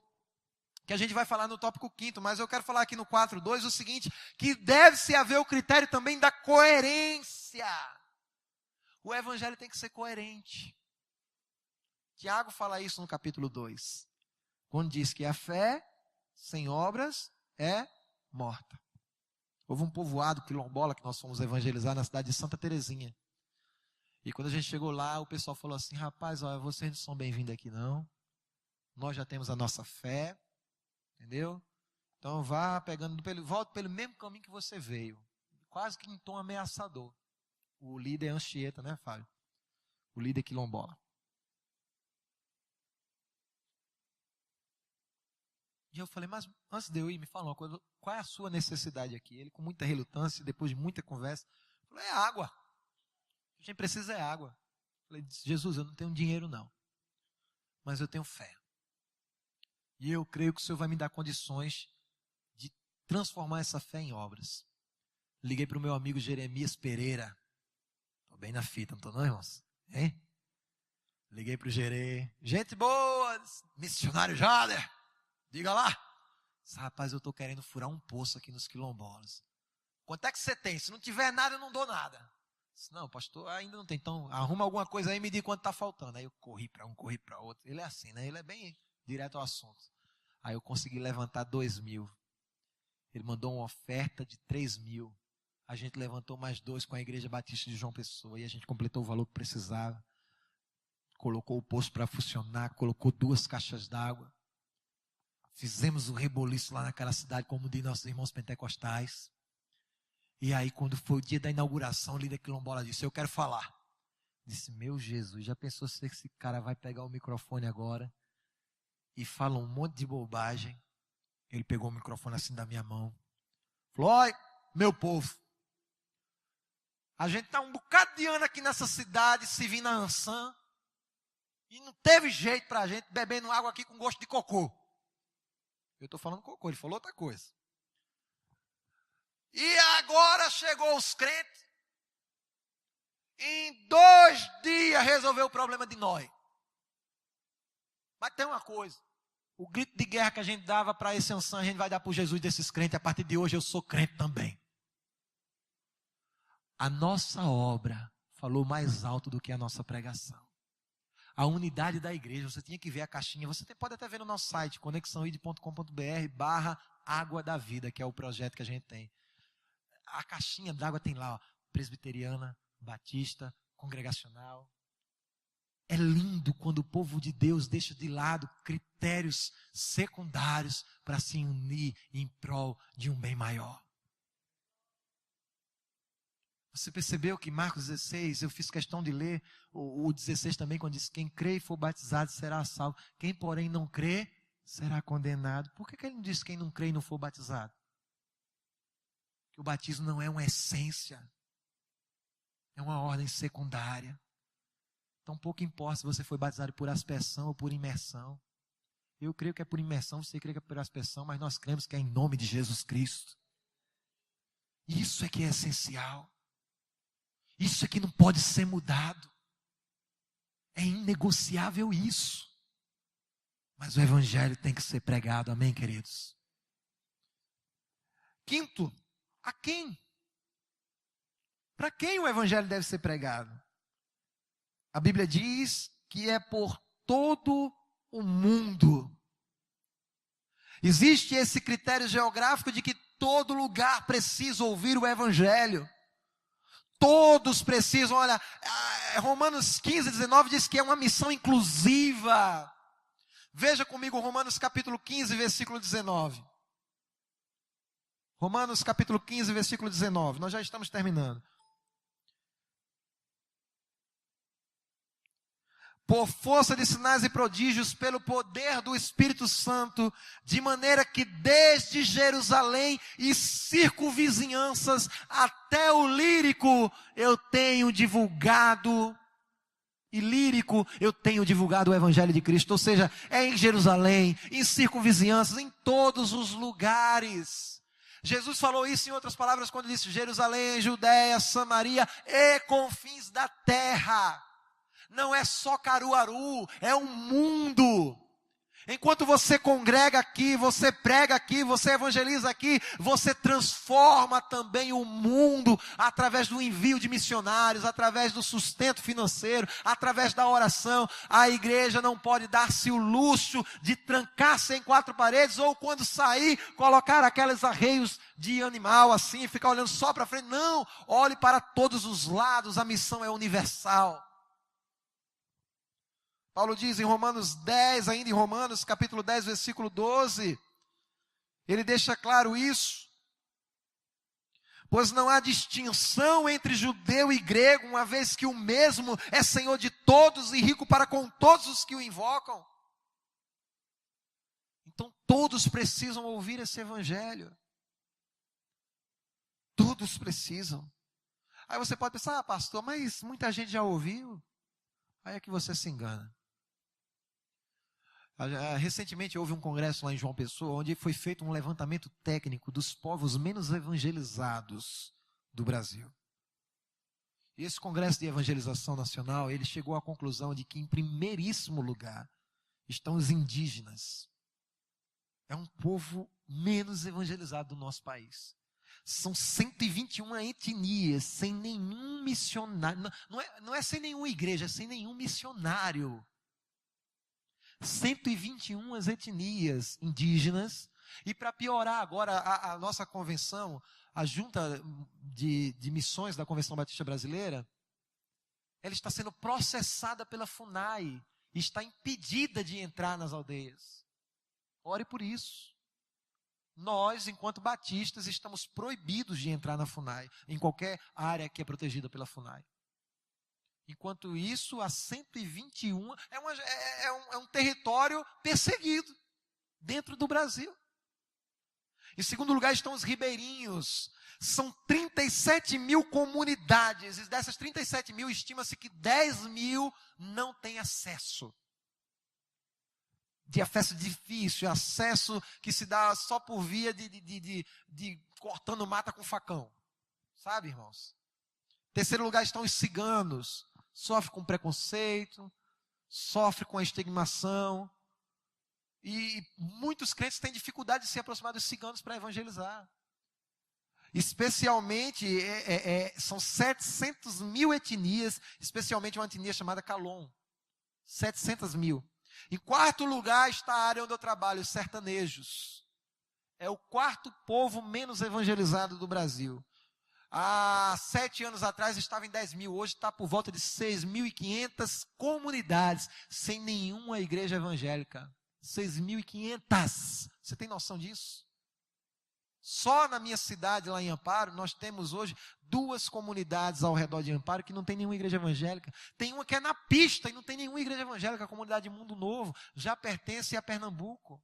Speaker 1: que a gente vai falar no tópico 5º, mas eu quero falar aqui no 4.2 o seguinte, que deve-se haver o critério também da coerência. O evangelho tem que ser coerente. Tiago fala isso no capítulo 2, quando diz que a fé sem obras é morta. Houve um povoado quilombola que nós fomos evangelizar na cidade de Santa Terezinha. E quando a gente chegou lá, o pessoal falou assim, rapaz, olha, vocês não são bem-vindos aqui não. Nós já temos a nossa fé. Entendeu? Então vá pegando, volte pelo mesmo caminho que você veio. Quase que em tom ameaçador. O líder é Anchieta, né, Fábio? O líder quilombola. E eu falei, mas antes de eu ir, me fala uma coisa, qual é a sua necessidade aqui? Ele, com muita relutância, depois de muita conversa, falou, é água. O que a gente precisa é água. Eu falei, Jesus, eu não tenho dinheiro não, mas eu tenho fé. E eu creio que o Senhor vai me dar condições de transformar essa fé em obras. Liguei para o meu amigo Jeremias Pereira. Estou bem na fita, não estou não, irmãos? Hein? Liguei para o Gerê. Gente boa, missionário Jader. Diga lá. Rapaz, eu estou querendo furar um poço aqui nos quilombolas. Quanto é que você tem? Se não tiver nada, eu não dou nada. Disse, não, pastor, ainda não tem. Então, arruma alguma coisa aí e me diga quanto está faltando. Aí eu corri para um, corri para outro. Ele é assim, né? Ele é bem direto ao assunto. Aí eu consegui levantar 2.000. Ele mandou uma oferta de 3.000. A gente levantou mais 2 com a Igreja Batista de João Pessoa. E a gente completou o valor que precisava. Colocou o poço para funcionar. Colocou 2 caixas d'água. Fizemos um reboliço lá naquela cidade, como diz nossos irmãos pentecostais. E aí, quando foi o dia da inauguração, o líder quilombola disse, eu quero falar. Disse, meu Jesus, já pensou se esse cara vai pegar o microfone agora e fala um monte de bobagem? Ele pegou o microfone assim da minha mão. Falou, olha, meu povo, a gente está um bocado de ano aqui nessa cidade, servindo a Ansan, e não teve jeito para a gente bebendo água aqui com gosto de cocô. Eu estou falando cocô, ele falou outra coisa. E agora chegou os crentes, em 2 dias resolveu o problema de nós. Mas tem uma coisa, o grito de guerra que a gente dava para esse Ansan, a gente vai dar para o Jesus desses crentes, a partir de hoje eu sou crente também. A nossa obra falou mais alto do que a nossa pregação. A unidade da igreja, você tinha que ver a caixinha, você pode até ver no nosso site, conexãoid.com.br/água da vida, que é o projeto que a gente tem. A caixinha d'água tem lá, ó, presbiteriana, batista, congregacional. É lindo quando o povo de Deus deixa de lado critérios secundários para se unir em prol de um bem maior. Você percebeu que Marcos 16, eu fiz questão de ler o 16 também, quando diz: quem crê e for batizado será salvo. Quem, porém, não crê, será condenado. Por que ele não diz quem não crê e não for batizado? Que o batismo não é uma essência, é uma ordem secundária. Então pouco importa se você foi batizado por aspersão ou por imersão. Eu creio que é por imersão, você crê que é por aspersão, mas nós cremos que é em nome de Jesus Cristo. Isso é que é essencial. Isso é que não pode ser mudado. É inegociável isso. Mas o evangelho tem que ser pregado, amém, queridos? Quinto, a quem? Para quem o evangelho deve ser pregado? A Bíblia diz que é por todo o mundo. Existe esse critério geográfico de que todo lugar precisa ouvir o evangelho. Todos precisam, olha, Romanos 15, 19 diz que é uma missão inclusiva. Veja comigo Romanos capítulo 15, versículo 19. Romanos capítulo 15, versículo 19. Nós já estamos terminando. Por força de sinais e prodígios, pelo poder do Espírito Santo, de maneira que desde Jerusalém e circunvizinhanças até o Lírico eu tenho divulgado, o Evangelho de Cristo. Ou seja, é em Jerusalém, em circunvizinhanças, em todos os lugares. Jesus falou isso em outras palavras quando disse: Jerusalém, Judéia, Samaria e confins da terra. Não é só Caruaru, é um mundo. Enquanto você congrega aqui, você prega aqui, você evangeliza aqui, você transforma também o mundo através do envio de missionários, através do sustento financeiro, através da oração. A igreja não pode dar-se o luxo de trancar-se em quatro paredes ou, quando sair, colocar aqueles arreios de animal assim e ficar olhando só para frente. Não, olhe para todos os lados, a missão é universal. Paulo diz em Romanos 10, ainda em Romanos capítulo 10, versículo 12, ele deixa claro isso. Pois não há distinção entre judeu e grego, uma vez que o mesmo é Senhor de todos e rico para com todos os que o invocam. Então todos precisam ouvir esse evangelho. Todos precisam. Aí você pode pensar: pastor, mas muita gente já ouviu. Aí é que você se engana. Recentemente houve um congresso lá em João Pessoa, onde foi feito um levantamento técnico dos povos menos evangelizados do Brasil. E esse congresso de evangelização nacional, ele chegou à conclusão de que, em primeiríssimo lugar, estão os indígenas. É um povo menos evangelizado do nosso país. São 121 etnias, sem nenhum missionário. Não é sem nenhuma igreja, é sem nenhum missionário. 121 etnias indígenas. E para piorar agora, a nossa convenção, a junta de missões da Convenção Batista Brasileira, ela está sendo processada pela FUNAI e está impedida de entrar nas aldeias. Ore por isso. Nós, enquanto batistas, estamos proibidos de entrar na FUNAI, em qualquer área que é protegida pela FUNAI. Enquanto isso, a 121 é um território perseguido dentro do Brasil. Em segundo lugar estão os ribeirinhos. São 37 mil comunidades. E dessas 37 mil, estima-se que 10 mil não têm acesso. De acesso difícil, acesso que se dá só por via de cortando mata com facão. Sabe, irmãos? Em terceiro lugar estão os ciganos. Sofre com preconceito, sofre com a estigmação. E muitos crentes têm dificuldade de se aproximar dos ciganos para evangelizar. Especialmente, são 700 mil etnias, especialmente uma etnia chamada Calon. 700 mil. Em quarto lugar está a área onde eu trabalho, os sertanejos. É o quarto povo menos evangelizado do Brasil. Há 7 anos atrás estava em 10 mil, hoje está por volta de 6.500 comunidades, sem nenhuma igreja evangélica. 6.500. Você tem noção disso? Só na minha cidade, lá em Amparo, nós temos hoje 2 comunidades ao redor de Amparo que não tem nenhuma igreja evangélica. Tem uma que é na pista e não tem nenhuma igreja evangélica. A comunidade Mundo Novo já pertence a Pernambuco.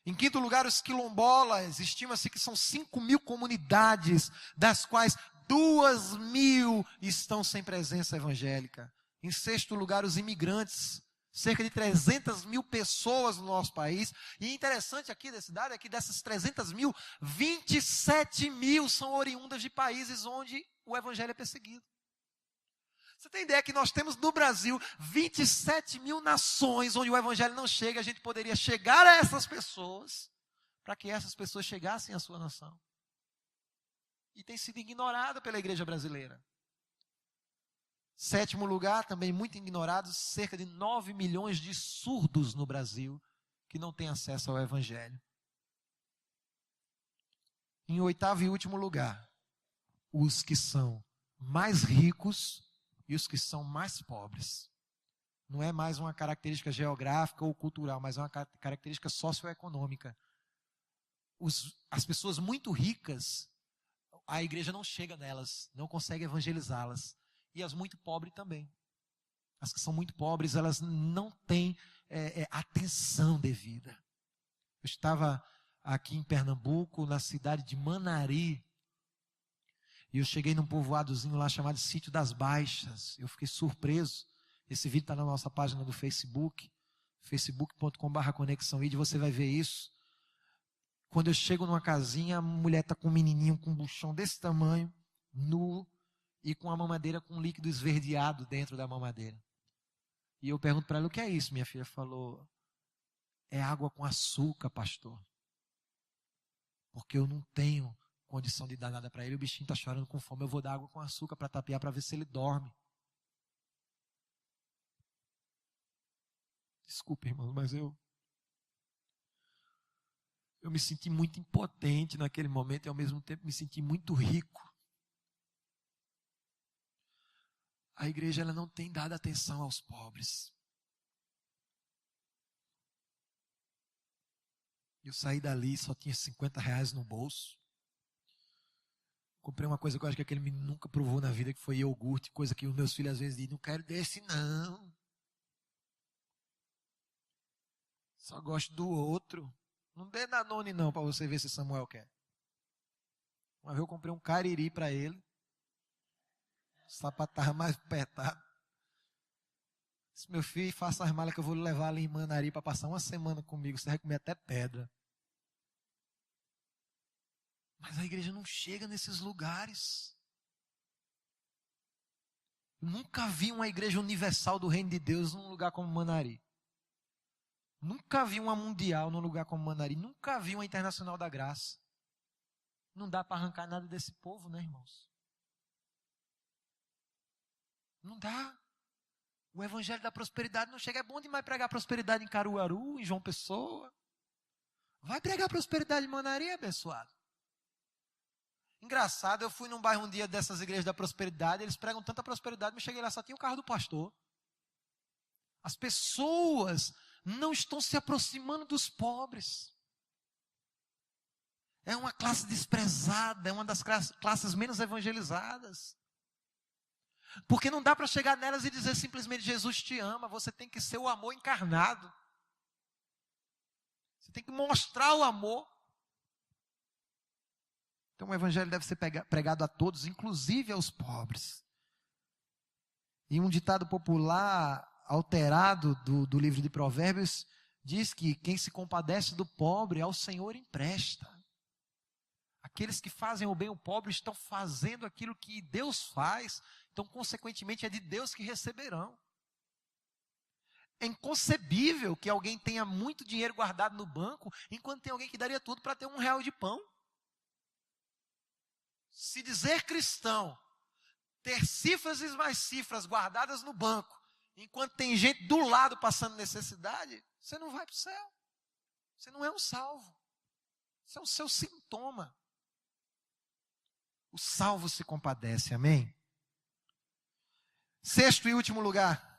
Speaker 1: Em quinto lugar, os quilombolas. Estima-se que são 5.000 comunidades, das quais 2.000 estão sem presença evangélica. Em sexto lugar, os imigrantes. Cerca de 300.000 pessoas no nosso país. E interessante aqui desse dado é que dessas 300.000, 27.000 são oriundas de países onde o evangelho é perseguido. Você tem ideia que nós temos no Brasil 27.000 nações onde o evangelho não chega? A gente poderia chegar a essas pessoas para que essas pessoas chegassem à sua nação. E tem sido ignorado pela igreja brasileira. Sétimo lugar, também muito ignorados, cerca de 9 milhões de surdos no Brasil que não têm acesso ao evangelho. Em oitavo e último lugar, os que são mais ricos e os que são mais pobres. Não é mais uma característica geográfica ou cultural, mas é uma característica socioeconômica. As pessoas muito ricas, a igreja não chega nelas, não consegue evangelizá-las. E as muito pobres também. As que são muito pobres, elas não têm atenção devida. Eu estava aqui em Pernambuco, na cidade de Manari, e eu cheguei num povoadozinho lá chamado Sítio das Baixas. Eu fiquei surpreso. Esse vídeo está na nossa página do Facebook, facebook.com/conexãoid, você vai ver isso. Quando eu chego numa casinha, a mulher está com um menininho com um buchão desse tamanho, nu, e com a mamadeira com líquido esverdeado dentro da mamadeira. E eu pergunto para ela, o que é isso? Minha filha falou, é água com açúcar, pastor. Porque eu não tenho condição de dar nada para ele, o bichinho está chorando com fome, eu vou dar água com açúcar para tapear, para ver se ele dorme. Desculpe, irmão, mas eu me senti muito impotente naquele momento e ao mesmo tempo me senti muito rico. A igreja ela não tem dado atenção aos pobres. Eu saí dali, só tinha R$50 no bolso. Comprei uma coisa que eu acho que aquele menino nunca provou na vida, que foi iogurte, coisa que os meus filhos às vezes dizem, não quero desse não. Só gosto do outro. Não dê Danone não, para você ver se Samuel quer. Uma vez eu comprei um cariri para ele. O sapato estava mais apertado. Disse, meu filho, faça as malas que eu vou levar ali em Manari para passar uma semana comigo. Você vai comer até pedra. Mas a igreja não chega nesses lugares. Eu nunca vi uma igreja universal do reino de Deus num lugar como Manari. Nunca vi uma mundial num lugar como Manari. Nunca vi uma internacional da graça. Não dá para arrancar nada desse povo, né, irmãos? Não dá. O evangelho da prosperidade não chega. É bom demais pregar prosperidade em Caruaru, em João Pessoa. Vai pregar prosperidade em Manari, abençoado. Engraçado, eu fui num bairro um dia dessas igrejas da prosperidade, eles pregam tanta prosperidade, mas cheguei lá, só tinha o carro do pastor. As pessoas não estão se aproximando dos pobres. É uma classe desprezada, é uma das classes menos evangelizadas. Porque não dá para chegar nelas e dizer simplesmente Jesus te ama, você tem que ser o amor encarnado. Você tem que mostrar o amor. Então o evangelho deve ser pregado a todos, inclusive aos pobres. E um ditado popular alterado do livro de Provérbios diz que quem se compadece do pobre ao Senhor empresta. Aqueles que fazem o bem ao pobre estão fazendo aquilo que Deus faz, então consequentemente é de Deus que receberão. É inconcebível que alguém tenha muito dinheiro guardado no banco, enquanto tem alguém que daria tudo para ter R$1 de pão. Se dizer cristão, ter cifras e mais cifras guardadas no banco, enquanto tem gente do lado passando necessidade, você não vai para o céu. Você não é um salvo. Isso é o seu sintoma. O salvo se compadece, amém? Sexto e último lugar.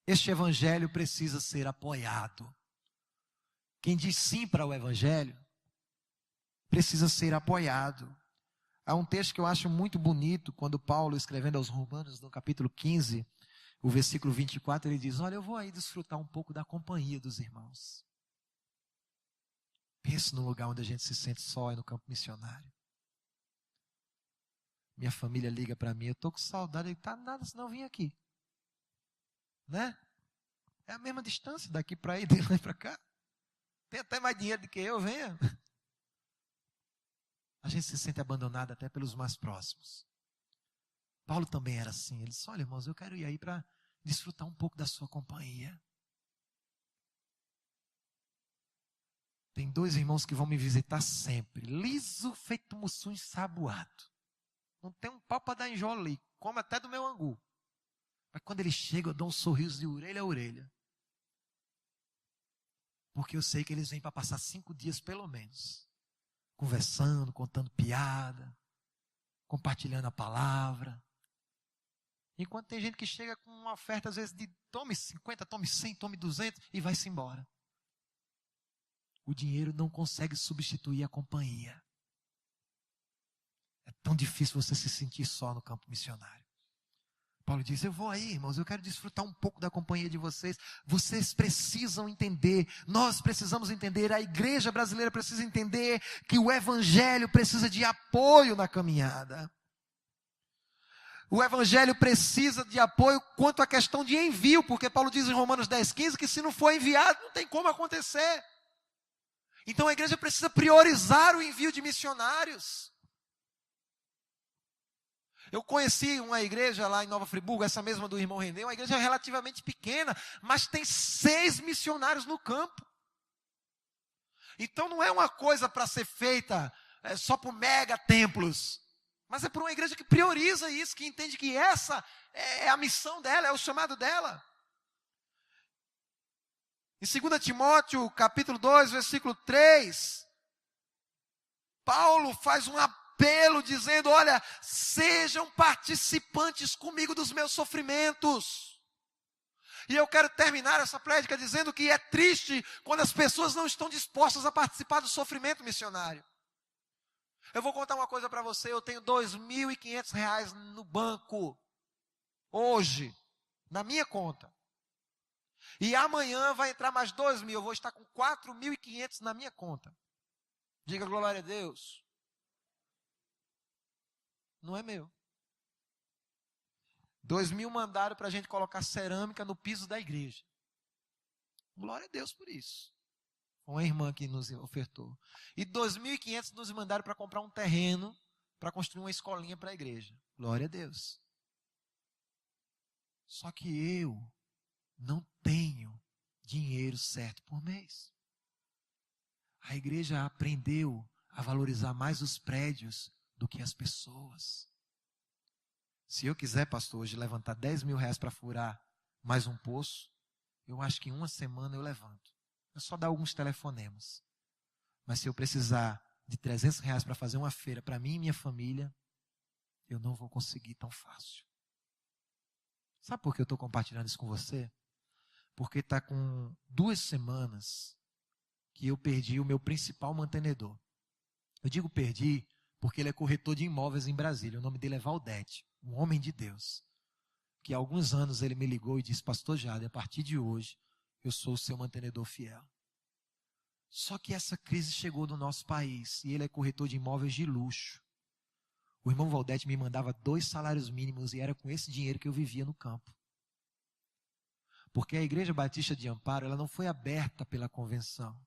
Speaker 1: Este evangelho precisa ser apoiado. Quem diz sim para o evangelho precisa ser apoiado. Há um texto que eu acho muito bonito, quando Paulo, escrevendo aos Romanos, no capítulo 15, o versículo 24, ele diz: olha, eu vou aí desfrutar um pouco da companhia dos irmãos. Pense num lugar onde a gente se sente só, é no campo missionário. Minha família liga para mim, eu estou com saudade, ele tá nada, senão eu vim aqui. Né? É a mesma distância daqui para aí, de lá para cá. Tem até mais dinheiro do que eu, venha. A gente se sente abandonado até pelos mais próximos. Paulo também era assim. Ele disse: olha, irmãos, eu quero ir aí para desfrutar um pouco da sua companhia. Tem 2 irmãos que vão me visitar sempre. Liso feito mussum ensaboado. Não tem um pau para dar enjolo ali. Come até do meu angu. Mas quando ele chega, eu dou um sorriso de orelha a orelha. Porque eu sei que eles vêm para passar 5 dias pelo menos. Conversando, contando piada. Compartilhando a palavra. Enquanto tem gente que chega com uma oferta às vezes de tome 50, tome 100, tome 200 e vai-se embora. O dinheiro não consegue substituir a companhia. É tão difícil você se sentir só no campo missionário. Paulo diz: eu vou aí, irmãos, eu quero desfrutar um pouco da companhia de vocês. Vocês precisam entender, nós precisamos entender, a igreja brasileira precisa entender que o evangelho precisa de apoio na caminhada. O evangelho precisa de apoio quanto à questão de envio, porque Paulo diz em Romanos 10,15 que se não for enviado, não tem como acontecer. Então a igreja precisa priorizar o envio de missionários. Eu conheci uma igreja lá em Nova Friburgo, essa mesma do irmão René, uma igreja relativamente pequena, mas tem 6 missionários no campo. Então não é uma coisa para ser feita só por mega templos, mas é por uma igreja que prioriza isso, que entende que essa é a missão dela, é o chamado dela. Em 2 Timóteo, capítulo 2, versículo 3, Paulo faz um apelo dizendo: olha, sejam participantes comigo dos meus sofrimentos. E eu quero terminar essa prédica dizendo que é triste quando as pessoas não estão dispostas a participar do sofrimento missionário. Eu vou contar uma coisa para você, eu tenho R$2.500 no banco, hoje, na minha conta. E amanhã vai entrar mais 2.000, eu vou estar com 4.500 na minha conta. Diga glória a Deus. Não é meu. 2.000 mandaram para a gente colocar cerâmica no piso da igreja. Glória a Deus por isso. Uma irmã que nos ofertou. E 2.500 nos mandaram para comprar um terreno para construir uma escolinha para a igreja. Glória a Deus. Só que eu não tenho dinheiro certo por mês. A igreja aprendeu a valorizar mais os prédios do que as pessoas. Se eu quiser, pastor, hoje levantar R$10.000 para furar mais um poço, eu acho que em uma semana eu levanto. É só dar alguns telefonemas. Mas se eu precisar de R$300 para fazer uma feira para mim e minha família, eu não vou conseguir tão fácil. Sabe por que eu estou compartilhando isso com você? Porque está com 2 semanas que eu perdi o meu principal mantenedor. Eu digo perdi porque ele é corretor de imóveis em Brasília. O nome dele é Valdete, um homem de Deus. Que há alguns anos ele me ligou e disse: pastor Jade, a partir de hoje eu sou o seu mantenedor fiel. Só que essa crise chegou no nosso país e ele é corretor de imóveis de luxo. O irmão Valdete me mandava 2 salários mínimos e era com esse dinheiro que eu vivia no campo. Porque a Igreja Batista de Amparo, ela não foi aberta pela convenção.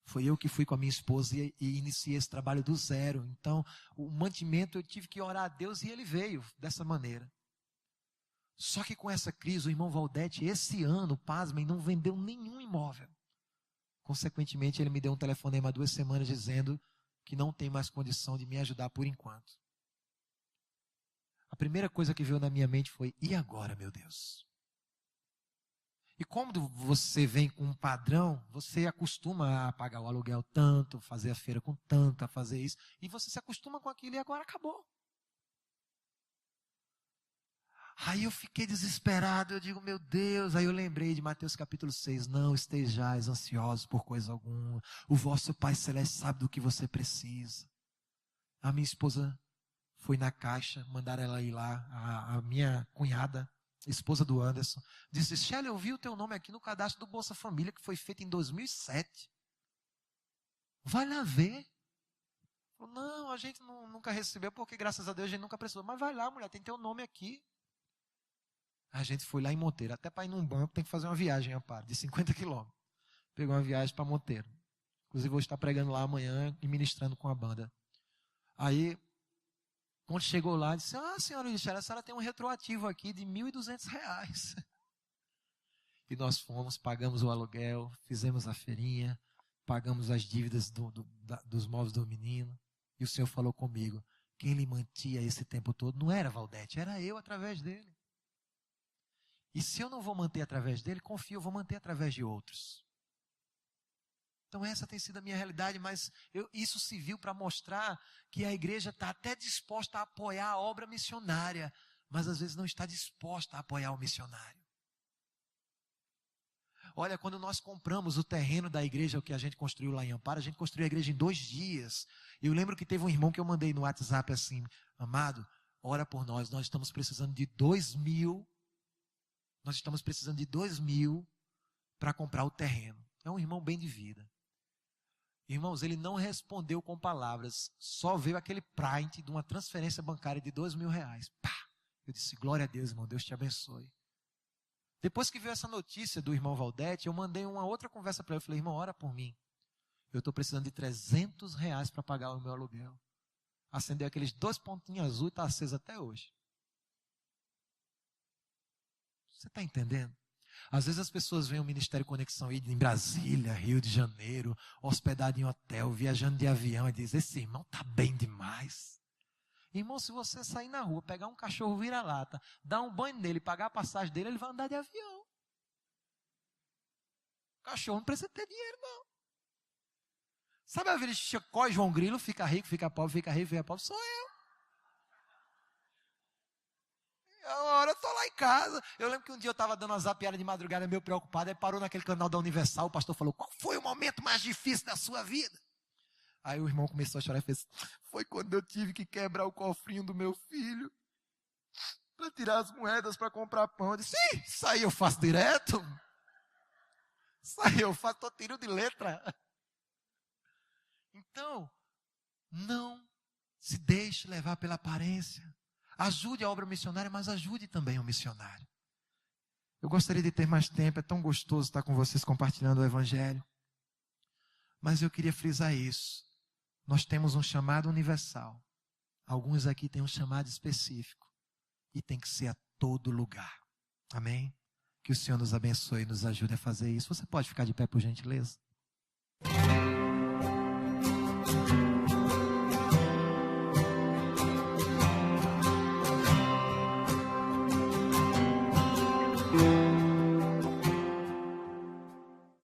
Speaker 1: Foi eu que fui com a minha esposa e iniciei esse trabalho do zero. Então, o mantimento eu tive que orar a Deus e ele veio dessa maneira. Só que com essa crise, o irmão Valdete, esse ano, pasmem, não vendeu nenhum imóvel. Consequentemente, ele me deu um telefonema há 2 semanas dizendo que não tem mais condição de me ajudar por enquanto. A primeira coisa que veio na minha mente foi: e agora, meu Deus? E como você vem com um padrão, você acostuma a pagar o aluguel tanto, fazer a feira com tanto, a fazer isso, e você se acostuma com aquilo e agora acabou. Aí eu fiquei desesperado, eu digo, meu Deus, aí eu lembrei de Mateus capítulo 6, não estejais ansiosos por coisa alguma, o vosso Pai Celeste sabe do que você precisa. A minha esposa foi na caixa, mandaram ela ir lá, a minha cunhada, esposa do Anderson, disse, Shelly, eu vi o teu nome aqui no cadastro do Bolsa Família, que foi feito em 2007. Vai lá ver. Falou, não, a gente nunca recebeu, porque graças a Deus a gente nunca precisou. Mas vai lá, mulher, tem teu nome aqui. A gente foi lá em Monteiro, até para ir num banco tem que fazer uma viagem, Amparo, de 50 quilômetros. Pegou uma viagem para Monteiro. Inclusive vou estar pregando lá amanhã e ministrando com a banda. Aí, quando chegou lá, disse, senhora Michele, a senhora tem um retroativo aqui de R$ 1.200. E nós fomos, pagamos o aluguel, fizemos a feirinha, pagamos as dívidas dos móveis do menino. E o Senhor falou comigo, quem lhe mantinha esse tempo todo não era Valdete, era eu através dele. E se eu não vou manter através dele, confio, eu vou manter através de outros. Então essa tem sido a minha realidade, mas isso se viu para mostrar que a igreja está até disposta a apoiar a obra missionária, mas às vezes não está disposta a apoiar o missionário. Olha, quando nós compramos o terreno da igreja, o que a gente construiu lá em Amparo, a gente construiu a igreja em 2 dias. Eu lembro que teve um irmão que eu mandei no WhatsApp assim, amado, ora por nós estamos precisando de 2.000. Nós estamos precisando de 2.000 para comprar o terreno. É um irmão bem de vida. Irmãos, ele não respondeu com palavras, só veio aquele print de uma transferência bancária de R$ 2.000. Pá! Eu disse, glória a Deus, irmão, Deus te abençoe. Depois que veio essa notícia do irmão Valdete, eu mandei uma outra conversa para ele. Eu falei, irmão, ora por mim. Eu estou precisando de R$ 300 para pagar o meu aluguel. Acendeu aqueles 2 pontinhos azuis e está aceso até hoje. Você está entendendo? Às vezes as pessoas veem o Ministério Conexão aí em Brasília, Rio de Janeiro, hospedado em hotel, viajando de avião e dizem, esse irmão está bem demais. Irmão, se você sair na rua, pegar um cachorro vira-lata, dar um banho nele, pagar a passagem dele, ele vai andar de avião. O cachorro não precisa ter dinheiro, não. Sabe a vida de Chacó e João Grilo, fica rico, fica pobre, fica rico, fica pobre? Sou eu. Uma hora eu estou lá em casa. Eu lembro que um dia eu estava dando uma zapiada de madrugada, meio preocupado, aí parou naquele canal da Universal, o pastor falou, qual foi o momento mais difícil da sua vida? Aí o irmão começou a chorar e fez, foi quando eu tive que quebrar o cofrinho do meu filho, para tirar as moedas para comprar pão. Eu disse, isso aí eu faço direto. Isso aí eu faço, estou tirando de letra. Então, não se deixe levar pela aparência. Ajude a obra missionária, mas ajude também o missionário. Eu gostaria de ter mais tempo, é tão gostoso estar com vocês compartilhando o Evangelho. Mas eu queria frisar isso. Nós temos um chamado universal. Alguns aqui têm um chamado específico. E tem que ser a todo lugar. Amém? Que o Senhor nos abençoe e nos ajude a fazer isso. Você pode ficar de pé, por gentileza?